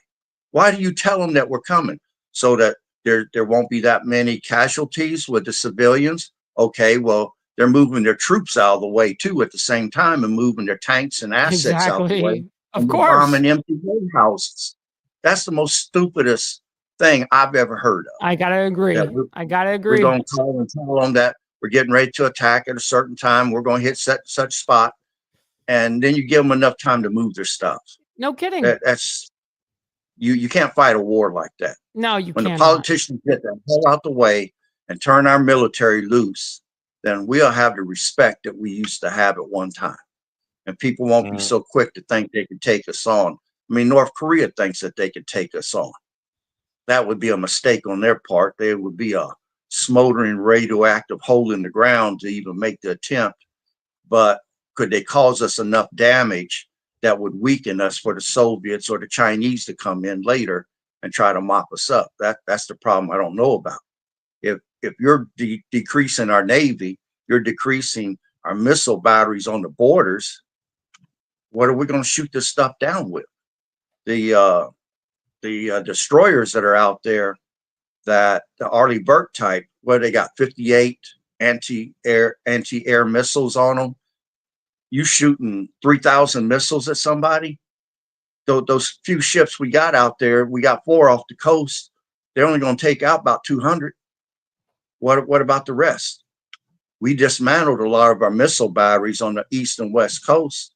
Why do you tell them that we're coming? So that there won't be that many casualties with the civilians? Okay, well, they're moving their troops out of the way too at the same time and moving their tanks and assets out the way. Exactly. Of And course. bombing empty warehouses. That's the most stupidest thing I've ever heard of. I gotta agree. We're going to call and tell them that we're getting ready to attack at a certain time. We're going to hit such spot. And then you give them enough time to move their stuff. No kidding. That's you can't fight a war like that. No, you When cannot. the politicians get the hell out the way and turn our military loose, then we'll have the respect that we used to have at one time. And people won't be so quick to think they can take us on. I mean, North Korea thinks that they could take us on. That would be a mistake on their part. There would be a smoldering radioactive hole in the ground to even make the attempt. But could they cause us enough damage that would weaken us for the Soviets or the Chinese to come in later and try to mop us up? That's the problem I don't know about. If you're decreasing our Navy, you're decreasing our missile batteries on the borders. What are we going to shoot this stuff down with? The destroyers that are out there, that the Arleigh Burke type, where they got 58 anti-air missiles on them. You shooting 3,000 missiles at somebody. Those few ships we got out there, we got 4 off the coast. They're only going to take out about 200. What about the rest? We dismantled a lot of our missile batteries on the east and west coast.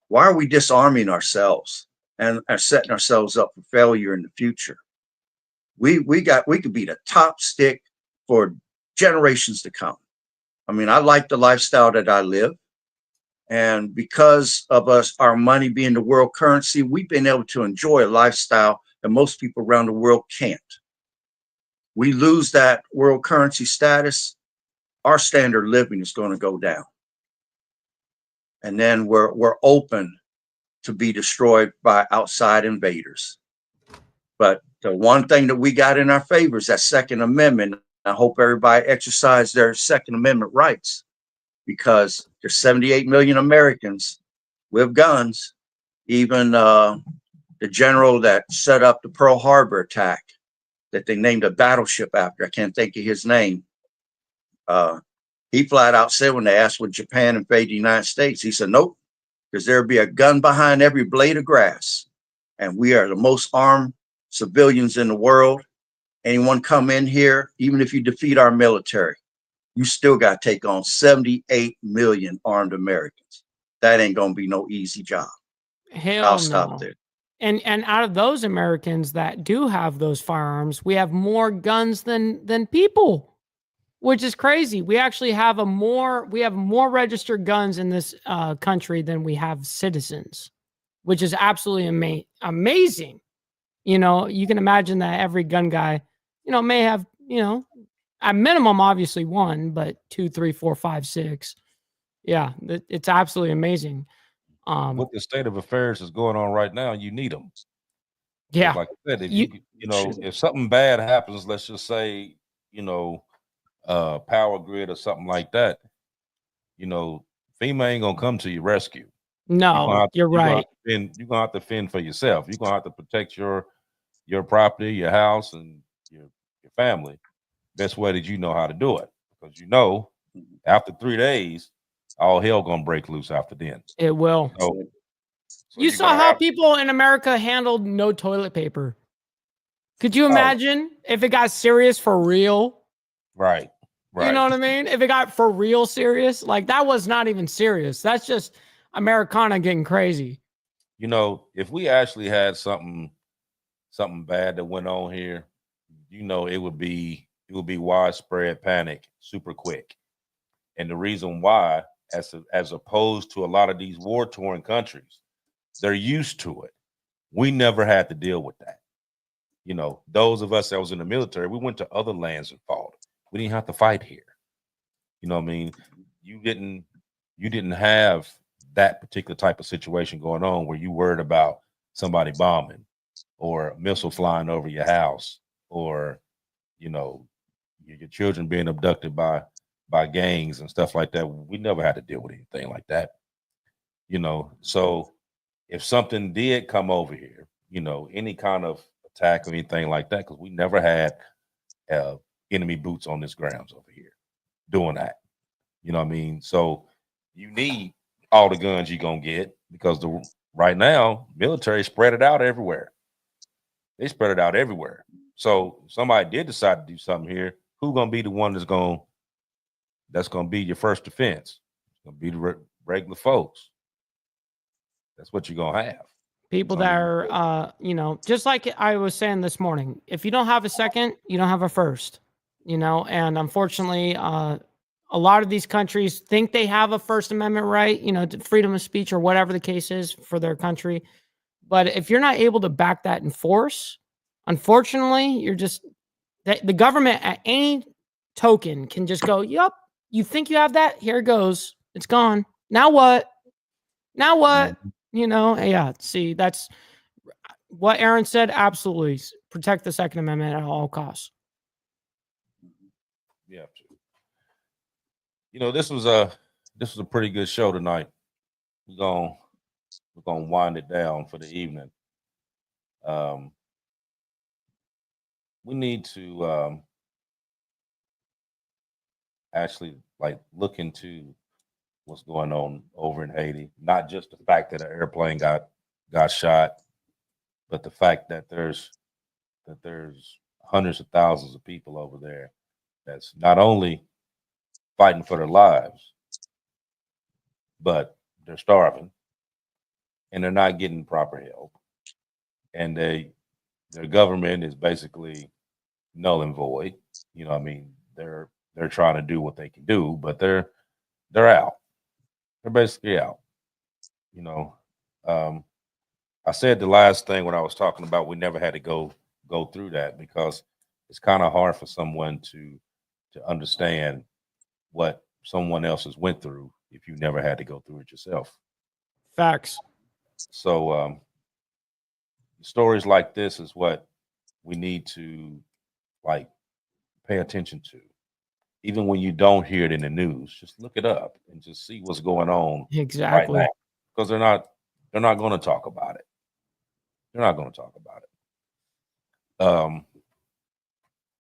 Why are we disarming ourselves and are setting ourselves up for failure in the future? We could be the top stick for generations to come. I mean, I like the lifestyle that I live. And because of our money being the world currency, we've been able to enjoy a lifestyle that most people around the world can't. We lose that world currency status, our standard of living is going to go down. And then we're open to be destroyed by outside invaders. But the one thing that we got in our favor is that Second Amendment. I hope everybody exercise their Second Amendment rights, because there's 78 million Americans with guns. Even the general that set up the Pearl Harbor attack, that they named a battleship after, I can't think of his name. He flat out said, when they asked would Japan invade the United States, he said, nope, because there'd be a gun behind every blade of grass. And we are the most armed civilians in the world. Anyone come in here, even if you defeat our military, you still got to take on 78 million armed Americans. That ain't going to be no easy job. Hell I'll stop no. there. And out of those Americans that do have those firearms, we have more guns than people, which is crazy. We actually have more registered guns in this country than we have citizens, which is absolutely amazing. You know, you can imagine that every gun guy, may have, at minimum, obviously 1, but 2, 3, 4, 5, 6. Yeah, it's absolutely amazing. What the state of affairs is going on right now, you need them. Yeah, like I said, if if something bad happens, let's just say, power grid or something like that, FEMA ain't gonna come to your rescue. No, you're right. You're gonna have to fend for yourself. You're gonna have to protect your property, your house, and your family. Best way that you know how to do it, because after 3 days, all hell gonna break loose after then. It will. So you saw how people in America handled no toilet paper. Could you imagine if it got serious for real? Right. You know what I mean? If it got for real serious, like that was not even serious. That's just Americana getting crazy. If we actually had something bad that went on here, it would be widespread panic super quick. And the reason why, as opposed to a lot of these war-torn countries, they're used to it. We never had to deal with that. You know, those of us that was in the military, we went to other lands and fought. We didn't have to fight here. You know what I mean? You didn't have that particular type of situation going on where you worried about somebody bombing or a missile flying over your house or, you know, your children being abducted by gangs and stuff like that. We never had to deal with anything like that. You know, so if something did come over here, you know, any kind of attack or anything like that, because we never had enemy boots on this grounds over here doing that. You know what I mean? So you need all the guns you're gonna get because right now, military spread it out everywhere. They spread it out everywhere. So if somebody did decide to do something here, who's gonna be the one that's gonna be your first defense? It's gonna be the regular folks. That's what you're gonna have. People that are, you know, just like I was saying this morning, if you don't have a second, you don't have a first, you know, and unfortunately, a lot of these countries think they have a First Amendment right, you know, to freedom of speech or whatever the case is for their country. But if you're not able to back that in force, unfortunately, you're just, the government at any token can just go, yep, you think you have that? Here it goes. It's gone. Now what? Now what? You know, yeah, see, that's what Aaron said. Absolutely. Protect the Second Amendment at all costs. Yeah. You know, this was a pretty good show tonight. We're gonna wind it down for the evening. We need to actually like look into what's going on over in Haiti. Not just the fact that an airplane got shot, but the fact that there's hundreds of thousands of people over there that's not only fighting for their lives, but they're starving and they're not getting proper help. And their government is basically null and void. You know what I mean? They're trying to do what they can do, but they're out. They're basically out. You know, I said the last thing when I was talking about we never had to go through that because it's kind of hard for someone to understand what someone else has went through if you never had to go through it yourself. Facts. So stories like this is what we need to like pay attention to. Even when you don't hear it in the news, just look it up and just see what's going on Exactly. right now. Because they're not going to talk about it. They're not going to talk about it.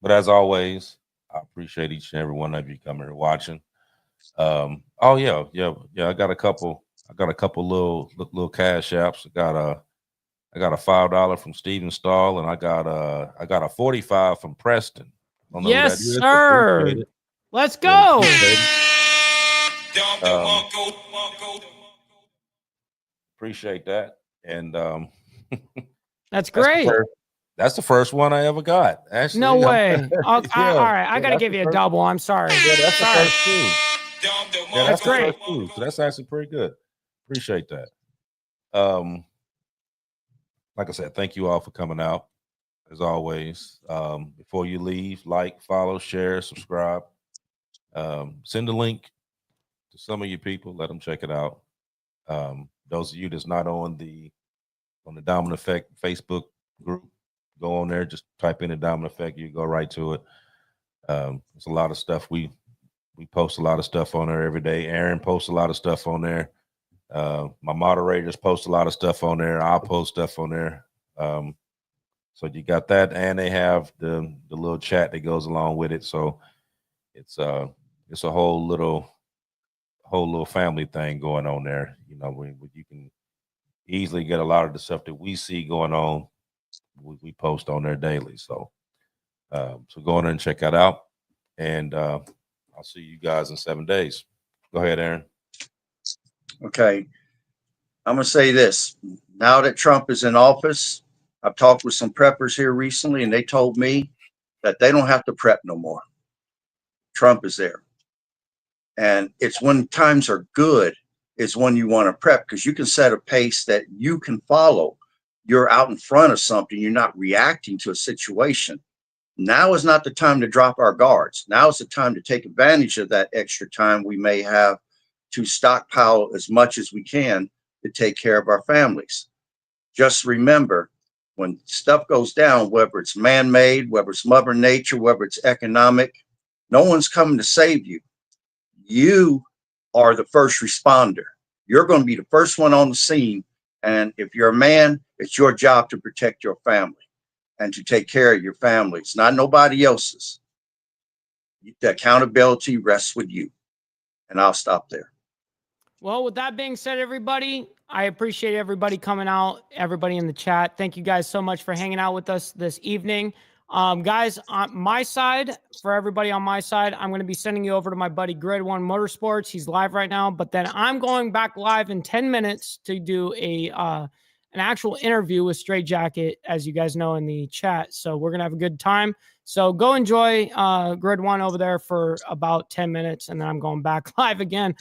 But as always, I appreciate each and every one of you coming and watching. Oh yeah. I got a couple little cash apps. I got a $5 from Steven Stahl, and I got a 45 from Preston. Yes, sir. Let's go. Appreciate that. And that's great. That's the first one I ever got. Actually, no way. All right, I got to give you a double. I'm sorry. Yeah, that's the first two. Yeah, that's great. So that's actually pretty good. Appreciate that. Like I said, thank you all for coming out. As always, before you leave, like, follow, share, subscribe. Send a link to some of you people. Let them check it out. Those of you that's not on the Dominant Effect Facebook group, go on there. Just type in the Dominant Effect. You go right to it. There's a lot of stuff. We post a lot of stuff on there every day. Aaron posts a lot of stuff on there. My moderators post a lot of stuff on there. I'll post stuff on there. So you got that, and they have the little chat that goes along with it. So it's a whole little family thing going on there. You know, where you can easily get a lot of the stuff that we see going on. We post on there daily. So so go on there and check that out. And I'll see you guys in 7 days. Go ahead, Aaron. Okay. I'm going to say this. Now that Trump is in office, I've talked with some preppers here recently, and they told me that they don't have to prep no more. Trump is there. And it's when times are good is when you want to prep, because you can set a pace that you can follow. You're out in front of something. You're not reacting to a situation. Now is not the time to drop our guards. Now is the time to take advantage of that extra time we may have to stockpile as much as we can to take care of our families. Just remember, when stuff goes down, whether it's man-made, whether it's Mother Nature, whether it's economic, no one's coming to save you. You are the first responder. You're going to be the first one on the scene. And if you're a man, it's your job to protect your family and to take care of your family. It's not nobody else's. The accountability rests with you. And I'll stop there. Well, with that being said, everybody, I appreciate everybody coming out, everybody in the chat. Thank you guys so much for hanging out with us this evening. Guys, on my side, for everybody on my side, I'm going to be sending you over to my buddy Grid One Motorsports. He's live right now, but then I'm going back live in 10 minutes to do an actual interview with Straight Jacket, as you guys know in the chat. So we're going to have a good time. So go enjoy Grid One over there for about 10 minutes, and then I'm going back live again.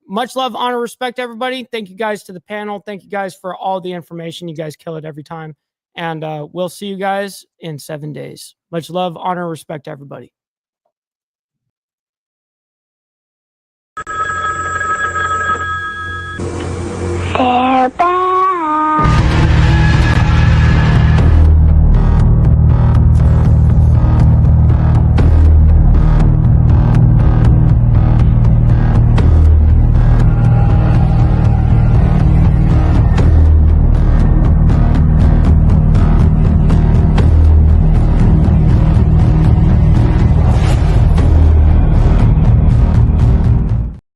Much love, honor, respect, everybody. Thank you guys to the panel. Thank you guys for all the information. You guys kill it every time. And we'll see you guys in 7 days. Much love, honor, respect, everybody. Fair